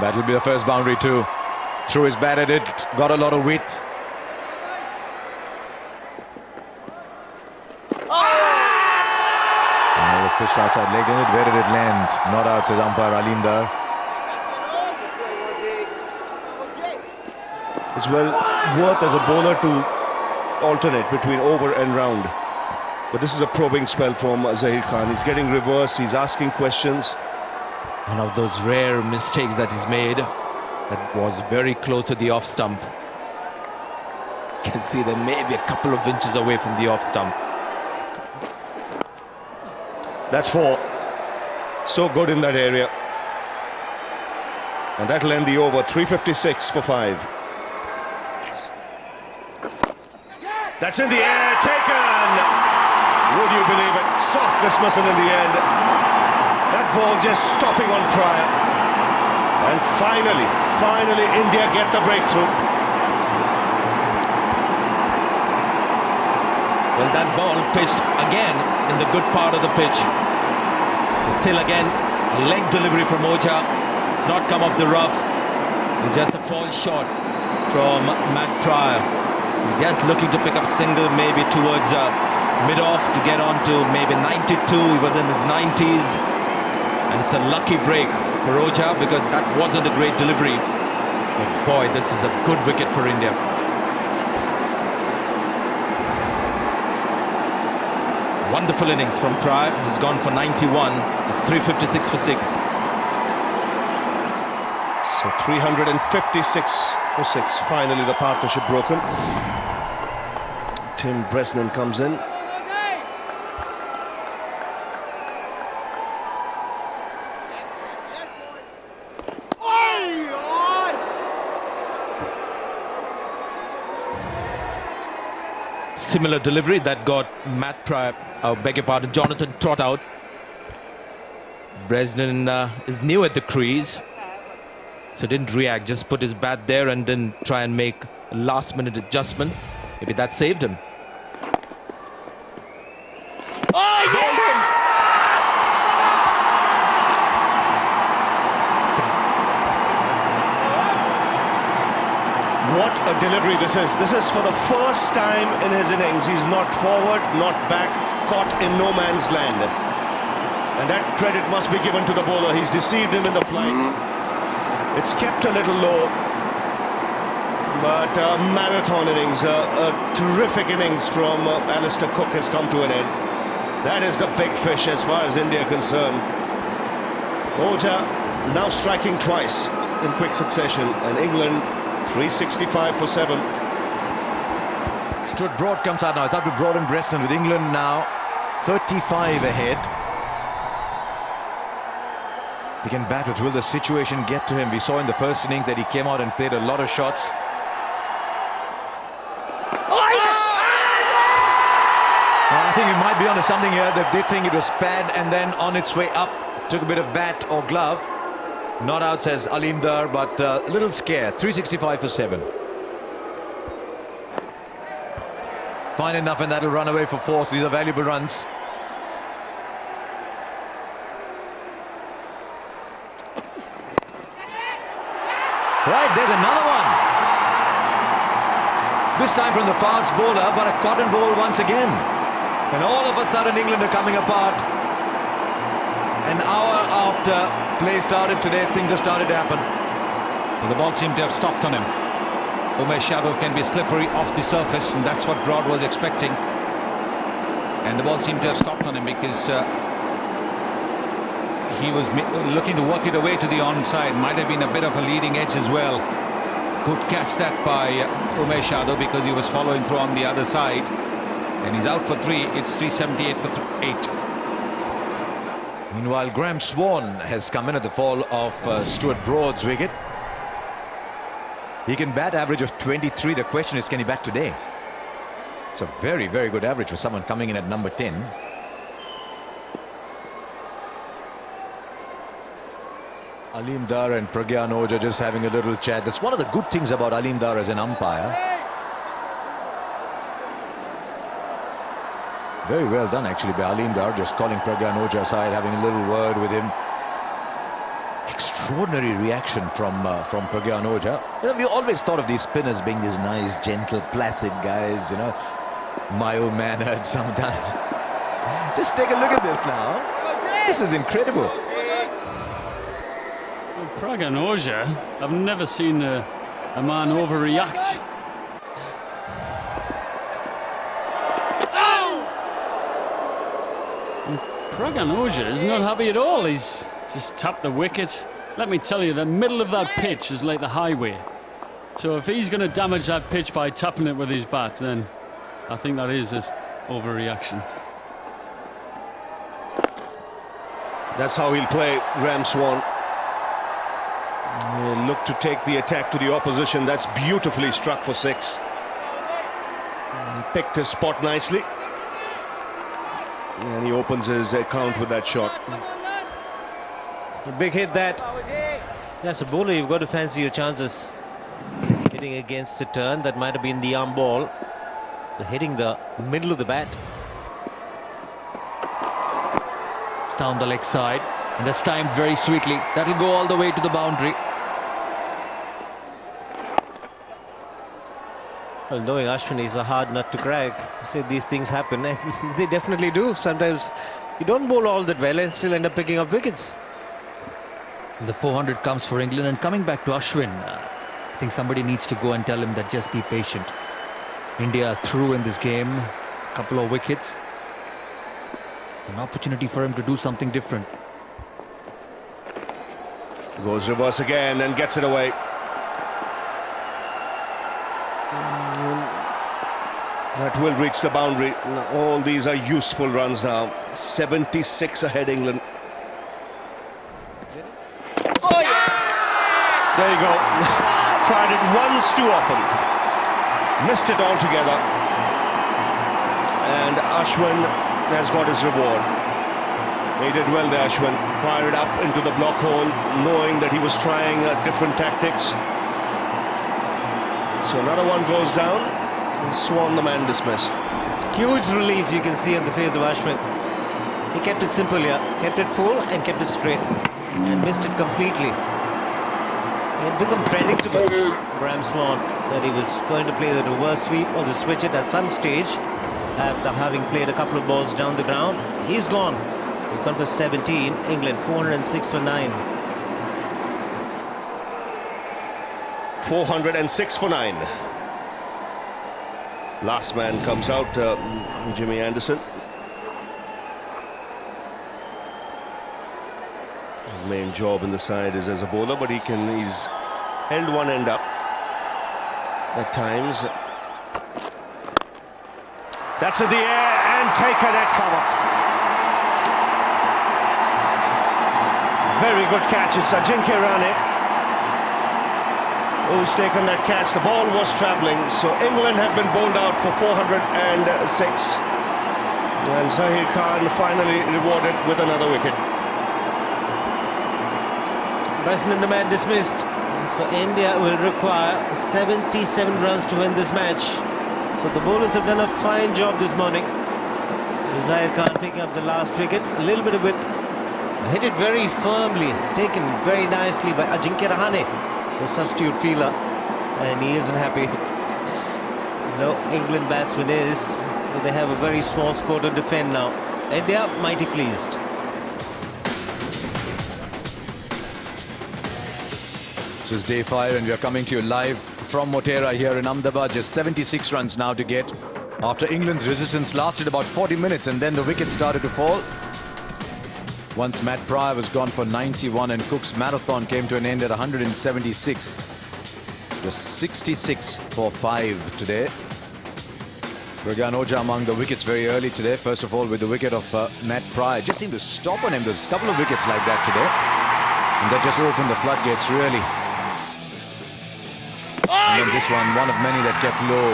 Speaker 5: That will be the first boundary too. Threw his bat at it, got a lot of wit. And it pushed outside leg in it. Where did it land? Not out, says umpire Alimdar.
Speaker 7: It's well worth as a bowler to alternate between over and round. But this is a probing spell from Zahir Khan. He's getting reverse, he's asking questions.
Speaker 9: One of those rare mistakes that he's made. That was very close to the off stump. You can see they're maybe a couple of inches away from the off stump.
Speaker 7: That's 4. So good in that area. And that'll end the over. 356 for 5. That's in the air, taken! Would you believe it? Soft dismissal in the end. That ball just stopping on Pryor. And finally, India get the breakthrough.
Speaker 9: Well, that ball pitched again in the good part of the pitch. Still again, a leg delivery from Oja. It's not come off the rough. It's just a false shot from Matt Pryor. Just looking to pick up single maybe towards mid-off to get on to maybe 92. He was in his 90s. And it's a lucky break for Oja because that wasn't a great delivery. But boy, this is a good wicket for India. Wonderful innings from Pryor. He's gone for 91. It's 356 for 6.
Speaker 7: So 356 for 6. Finally, the partnership broken. Tim Bresnan comes in.
Speaker 9: Similar delivery that got Matt Pryor, beg your pardon, Jonathan Trott out. Bresnan is new at the crease, so didn't react, just put his bat there and didn't try and make a last-minute adjustment. Maybe that saved him.
Speaker 7: What a delivery this is. This is for the first time in his innings. He's not forward, not back. caught in no man's land. And that credit must be given to the bowler. He's deceived him in the flight. It's kept a little low. But a marathon innings, a terrific innings from Alistair Cook has come to an end. That is the big fish as far as India are concerned. Ojha now striking twice in quick succession, and England 365 for 7.
Speaker 5: Stuart Broad comes out now. It's up to Broad and Breston with England now 35 ahead. He can bat, but will the situation get to him? We saw in the first innings that he came out and played a lot of shots. I think he might be onto something here. They did think it was pad and then on its way up. Took a bit of bat or glove. Not out, says Aleem Dar, but a little scare. 365 for 7. Fine enough, and that'll run away for 4. So these are valuable runs. Right, there's another one. This time from the fast bowler, but a cotton ball once again. And all of a sudden England are coming apart. An hour after play started today, things have started to happen.
Speaker 3: Well, the ball seemed to have stopped on him. Umesh Yadav can be slippery off the surface, and that's what Broad was expecting. And the ball seemed to have stopped on him because he was looking to work it away to the onside. Might have been a bit of a leading edge as well. Good catch that by Umesh Yadav because he was following through on the other side. And he's out for 3. It's 378 for 8.
Speaker 5: Meanwhile, Graham Swan has come in at the fall of Stuart Broad's wicket. He can bat average of 23. The question is, can he bat today? It's a very, very good average for someone coming in at number 10. Aleem Dar and Pragyan Ojha just having a little chat. That's one of the good things about Aleem Dar as an umpire. Very well done actually by Aleem Dar, just calling Pragyan Ojha aside, having a little word with him. Extraordinary reaction from Pragyan Ojha. You know, we always thought of these spinners being these nice, gentle, placid guys, you know, mild-mannered sometimes. Just take a look at this now. This is incredible.
Speaker 6: Well, Pragyan Ojha, I've never seen a man overreact. Pragyan Ojha is not happy at all. He's just tapped the wicket. Let me tell you, the middle of that pitch is like the highway. So if he's going to damage that pitch by tapping it with his bat, then I think that is just overreaction.
Speaker 7: That's how he'll play, Graham Swan. He'll look to take the attack to the opposition. That's beautifully struck for 6. He picked his spot nicely. And he opens his account with that shot.
Speaker 2: A big hit that. As a bowler, you've got to fancy your chances. Hitting against the turn, that might have been the arm ball. Hitting the middle of the bat.
Speaker 8: It's down the leg side, and that's timed very sweetly. That'll go all the way to the boundary.
Speaker 2: Well, knowing Ashwin is a hard nut to crack. Say these things happen, and they definitely do. Sometimes you don't bowl all that well and still end up picking up wickets.
Speaker 8: The 400 comes for England, and coming back to Ashwin, I think somebody needs to go and tell him that just be patient. India through in this game, a couple of wickets. An opportunity for him to do something different.
Speaker 7: Goes reverse again and gets it away. That will reach the boundary. All these are useful runs now. 76 ahead, England. Oh, yeah. There you go. Tried it once too often. Missed it altogether. And Ashwin has got his reward. He did well there, Ashwin. Fired up into the block hole, knowing that he was trying different tactics. So another one goes down. And Swan, the man, dismissed.
Speaker 2: Huge relief you can see on the face of Ashwin. He kept it simple here. Kept it full and kept it straight. And missed it completely. It had become predictable, Graham Swan, that he was going to play the reverse sweep or the switch it at some stage. after having played a couple of balls down the ground. He's gone. He's gone for 17. England 406 for 9.
Speaker 7: 406 for 9. Last man comes out, Jimmy Anderson. His main job in the side is as a bowler, but he's held one end up at times. That's in the air and taken at cover. Very good catch. It's Ajinkya Rahane who's taken that catch. The ball was travelling, so England have been bowled out for 406. And Zahir Khan finally rewarded with another wicket.
Speaker 2: Bresnan, the man, dismissed. So India will require 77 runs to win this match. So the bowlers have done a fine job this morning. Zahir Khan picking up the last wicket. A little bit of it. Hit it very firmly. Taken very nicely by Ajinkya Rahane, the substitute fielder. And he isn't happy. No, England batsman is. But they have a very small score to defend now. India mighty pleased.
Speaker 5: This is day 5 and we are coming to you live from Motera here in Ahmedabad. Just 76 runs now to get after England's resistance lasted about 40 minutes and then the wicket started to fall. Once Matt Pryor was gone for 91 and Cook's marathon came to an end at 176. Just 66 for 5 today. Pragyan Ojha among the wickets very early today. First of all with the wicket of Matt Pryor. Just seemed to stop on him. There's a couple of wickets like that today. And that just opened the floodgates really. And then this one of many that kept low.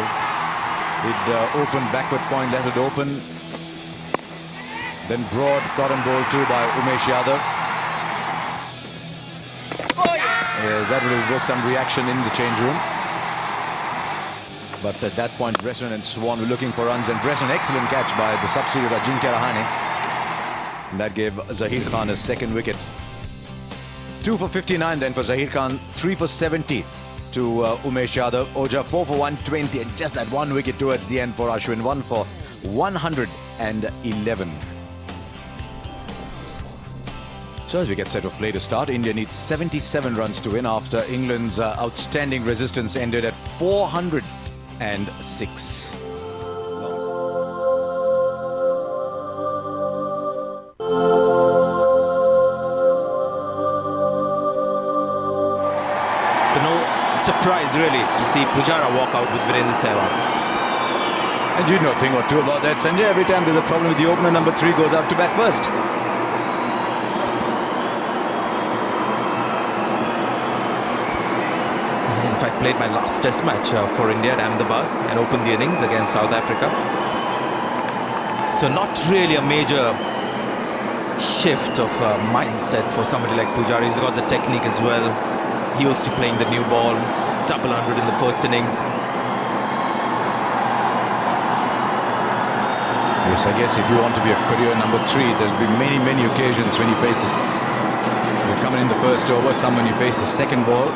Speaker 5: It opened backward point, let it open. Then broad cotton ball too by Umesh Yadav. That will evoke some reaction in the change room. But at that point, Bresnan and Swan were looking for runs. And Bresnan, excellent catch by the substitute Ajinkya Rahane. And that gave Zahir Khan his second wicket. 2 for 59 then for Zahir Khan, 3 for 70 to Umesh Yadav. Ojha 4 for 120 and just that one wicket towards the end for Ashwin, 1 for 111. So as we get set for play to start, India needs 77 runs to win after England's outstanding resistance ended at 406.
Speaker 9: So no surprise really to see Pujara walk out with Virendra Sehwag.
Speaker 5: And you know a thing or two about that, Sanjay. Every time there's a problem with the opener, number 3 goes out to bat first.
Speaker 9: In fact, played my last test match for India at Ahmedabad and opened the innings against South Africa. So not really a major shift of mindset for somebody like Pujara. He's got the technique as well. He used to playing the new ball, double 100 in the first innings.
Speaker 5: Yes, I guess if you want to be a career number 3, there's been many occasions when you face this. You're coming in the first over, some when you face the second ball.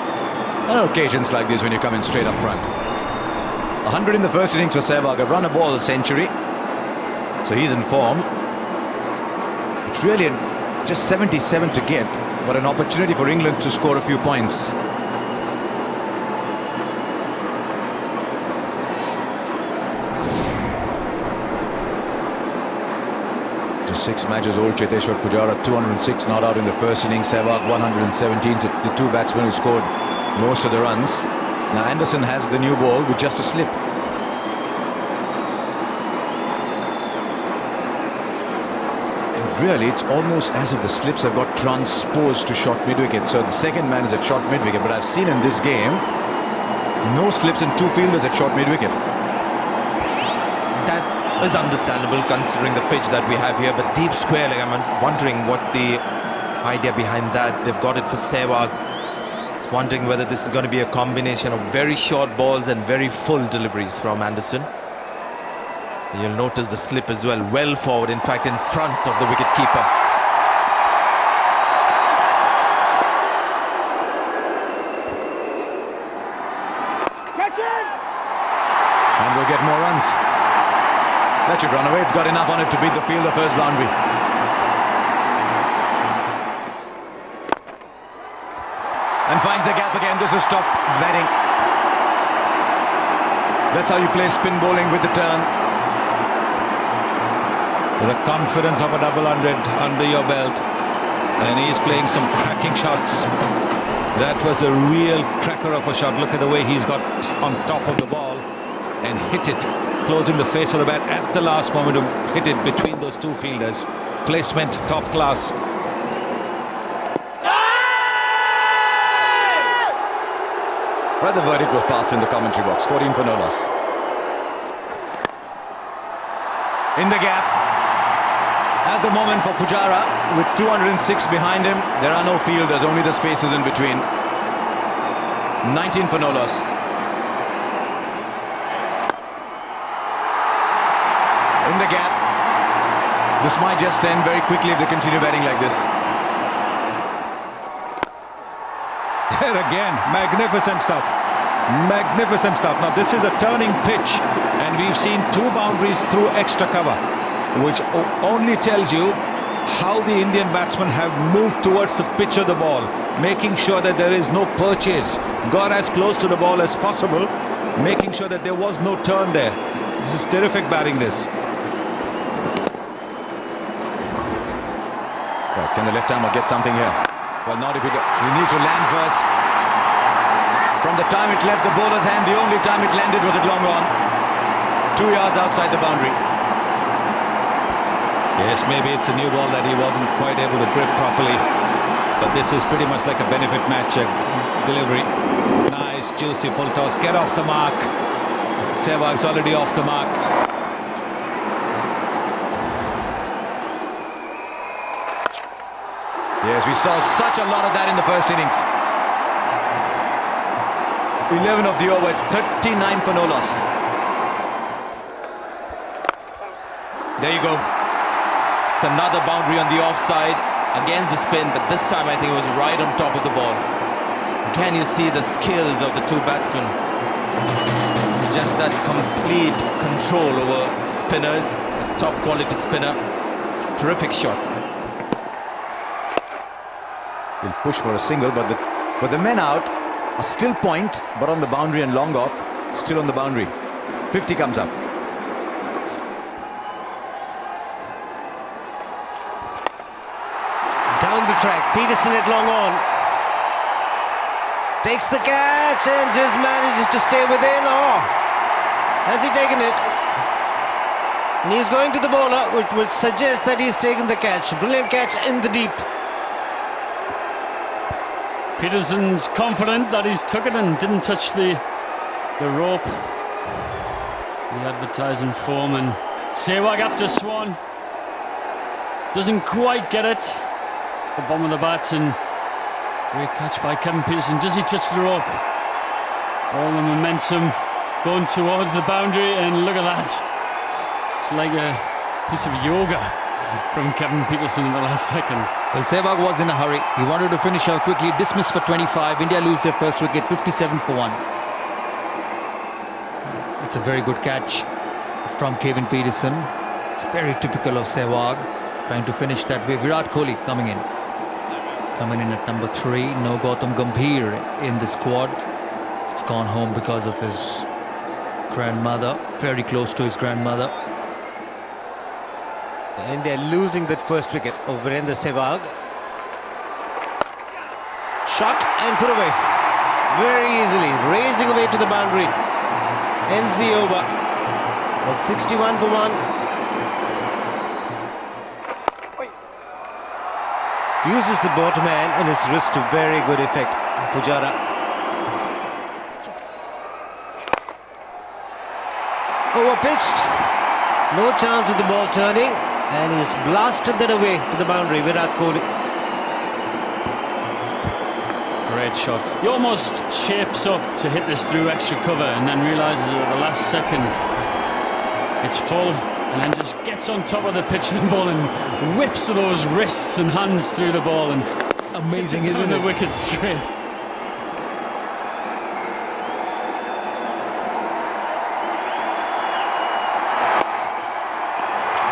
Speaker 5: And occasions like this when you come in straight up front. 100 in the first innings for Sehwag, a run a ball century. So he's in form. It's really just 77 to get, but an opportunity for England to score a few points. Just 6 matches old, Cheteshwar Pujara, 206 not out in the first innings, Sehwag 117, so the 2 batsmen who scored most of the runs. Now Anderson has the new ball with just a slip. And really it's almost as if the slips have got transposed to short mid-wicket. So the second man is at short mid-wicket, but I've seen in this game no slips and 2 fielders at short mid-wicket.
Speaker 9: That is understandable considering the pitch that we have here, but deep square, like I'm wondering what's the idea behind that. They've got it for Sehwag. It's wondering whether this is going to be a combination of very short balls and very full deliveries from Anderson. And you'll notice the slip as well, well forward, in fact in front of the wicket keeper.
Speaker 1: Catch him!
Speaker 5: And we'll get more runs. That should run away. It's got enough on it to beat the fielder first boundary. And finds a gap again. This is top batting. That's how you play spin bowling with the turn.
Speaker 3: The confidence of a double 100 under your belt. And he's playing some cracking shots. That was a real cracker of a shot. Look at the way he's got on top of the ball and hit it, closing the face of the bat at the last moment to hit it between those two fielders. Placement, top class.
Speaker 5: Right, the verdict was passed in the commentary box. 14 for no loss. In the gap. At the moment for Pujara, with 206 behind him, there are no fielders, only the spaces in between. 19 for no loss. In the gap. This might just end very quickly if they continue batting like this.
Speaker 3: There again, magnificent stuff. Magnificent stuff. Now this is a turning pitch and we've seen 2 boundaries through extra cover, which only tells you how the Indian batsmen have moved towards the pitch of the ball, making sure that there is no purchase, got as close to the ball as possible, making sure that there was no turn there. This is terrific batting, this.
Speaker 5: Right, can the left-hander get something here? Well, not if he needs to land first. From the time it left the bowler's hand, the only time it landed was at long on. 2 yards outside the boundary.
Speaker 3: Yes, maybe it's a new ball that he wasn't quite able to grip properly, but this is pretty much like a benefit match delivery. Nice, juicy full toss. Get off the mark. Sehwag's already off the mark.
Speaker 5: Yes, we saw such a lot of that in the first innings. 11 of the over. It's 39 for no loss.
Speaker 9: There you go. It's another boundary on the offside against the spin, but this time I think it was right on top of the ball. Again, you see the skills of the 2 batsmen. Just that complete control over spinners, a top quality spinner. Terrific shot.
Speaker 5: He'll push for a single, but the men out are still point, but on the boundary and long off, still on the boundary. 50 comes up.
Speaker 2: Down the track, Peterson at long on. Takes the catch and just manages to stay within. Oh, has he taken it? And he's going to the bowler, which would suggest that he's taken the catch. Brilliant catch in the deep.
Speaker 6: Peterson's confident that he's took it and didn't touch the rope. The advertising form, and Sehwag after Swan doesn't quite get it. The bottom of the bat, and great catch by Kevin Peterson. Does he touch the rope? All the momentum going towards the boundary, and look at that. It's like a piece of yoga from Kevin Peterson in the last second.
Speaker 8: Well, Sehwag was in a hurry. He wanted to finish out quickly. Dismissed for 25. India lose their first wicket, 57 for 1. It's a very good catch from Kevin Peterson. It's very typical of Sehwag, trying to finish that way. Virat Kohli coming in. Coming in at number 3. No Gautam Gambhir in the squad. He's gone home because of his grandmother. Very close to his grandmother.
Speaker 2: India losing that first wicket of Virendra Sehwag. Shot and put away. Very easily. Racing away to the boundary. Ends the over. That's 61 for 1. Uses the bottom hand and his wrist to very good effect. Pujara. Overpitched. No chance of the ball turning. And he's blasted that away to the boundary. Virat Kohli.
Speaker 6: Great shot. He almost shapes up to hit this through extra cover and then realises at the last second it's full, and then just gets on top of the pitch of the ball and whips those wrists and hands through the ball and
Speaker 8: amazing,
Speaker 6: down
Speaker 8: isn't
Speaker 6: the
Speaker 8: it?
Speaker 6: wicket straight.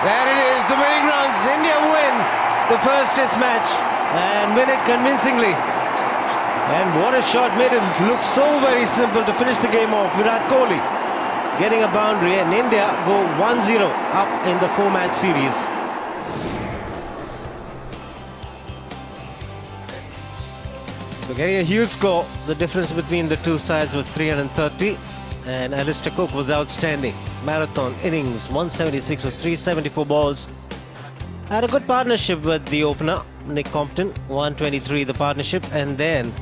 Speaker 2: There it is, the winning runs. India win the first test match and win it convincingly. And what a shot, made it look so very simple to finish the game off. Virat Kohli getting a boundary, and India go 1-0 up in the 4-match series. So getting a huge score. The difference between the two sides was 330, and Alistair Cook was outstanding. Marathon innings, 176 of 374 balls. Had a good partnership with the opener, Nick Compton, 123 the partnership, and then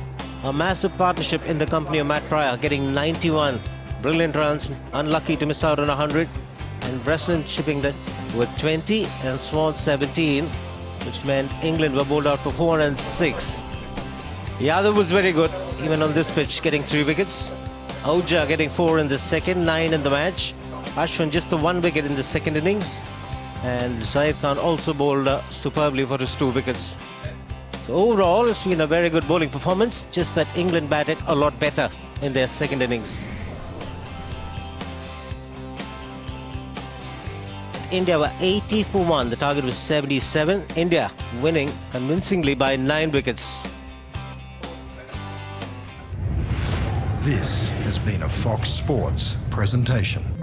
Speaker 2: a massive partnership in the company of Matt Pryor, getting 91 brilliant runs, unlucky to miss out on 100, and Bresnan chipping that with 20 and Swan 17, which meant England were bowled out for 406. Yadav was very good, even on this pitch, getting 3 wickets. Ahuja getting 4 in the second, 9 in the match. Ashwin just the 1 wicket in the second innings. And Zaid Khan also bowled superbly for his 2 wickets. So overall, it's been a very good bowling performance, just that England batted a lot better in their second innings. India were 80 for 1. The target was 77. India winning convincingly by 9 wickets.
Speaker 10: This has been a Fox Sports presentation.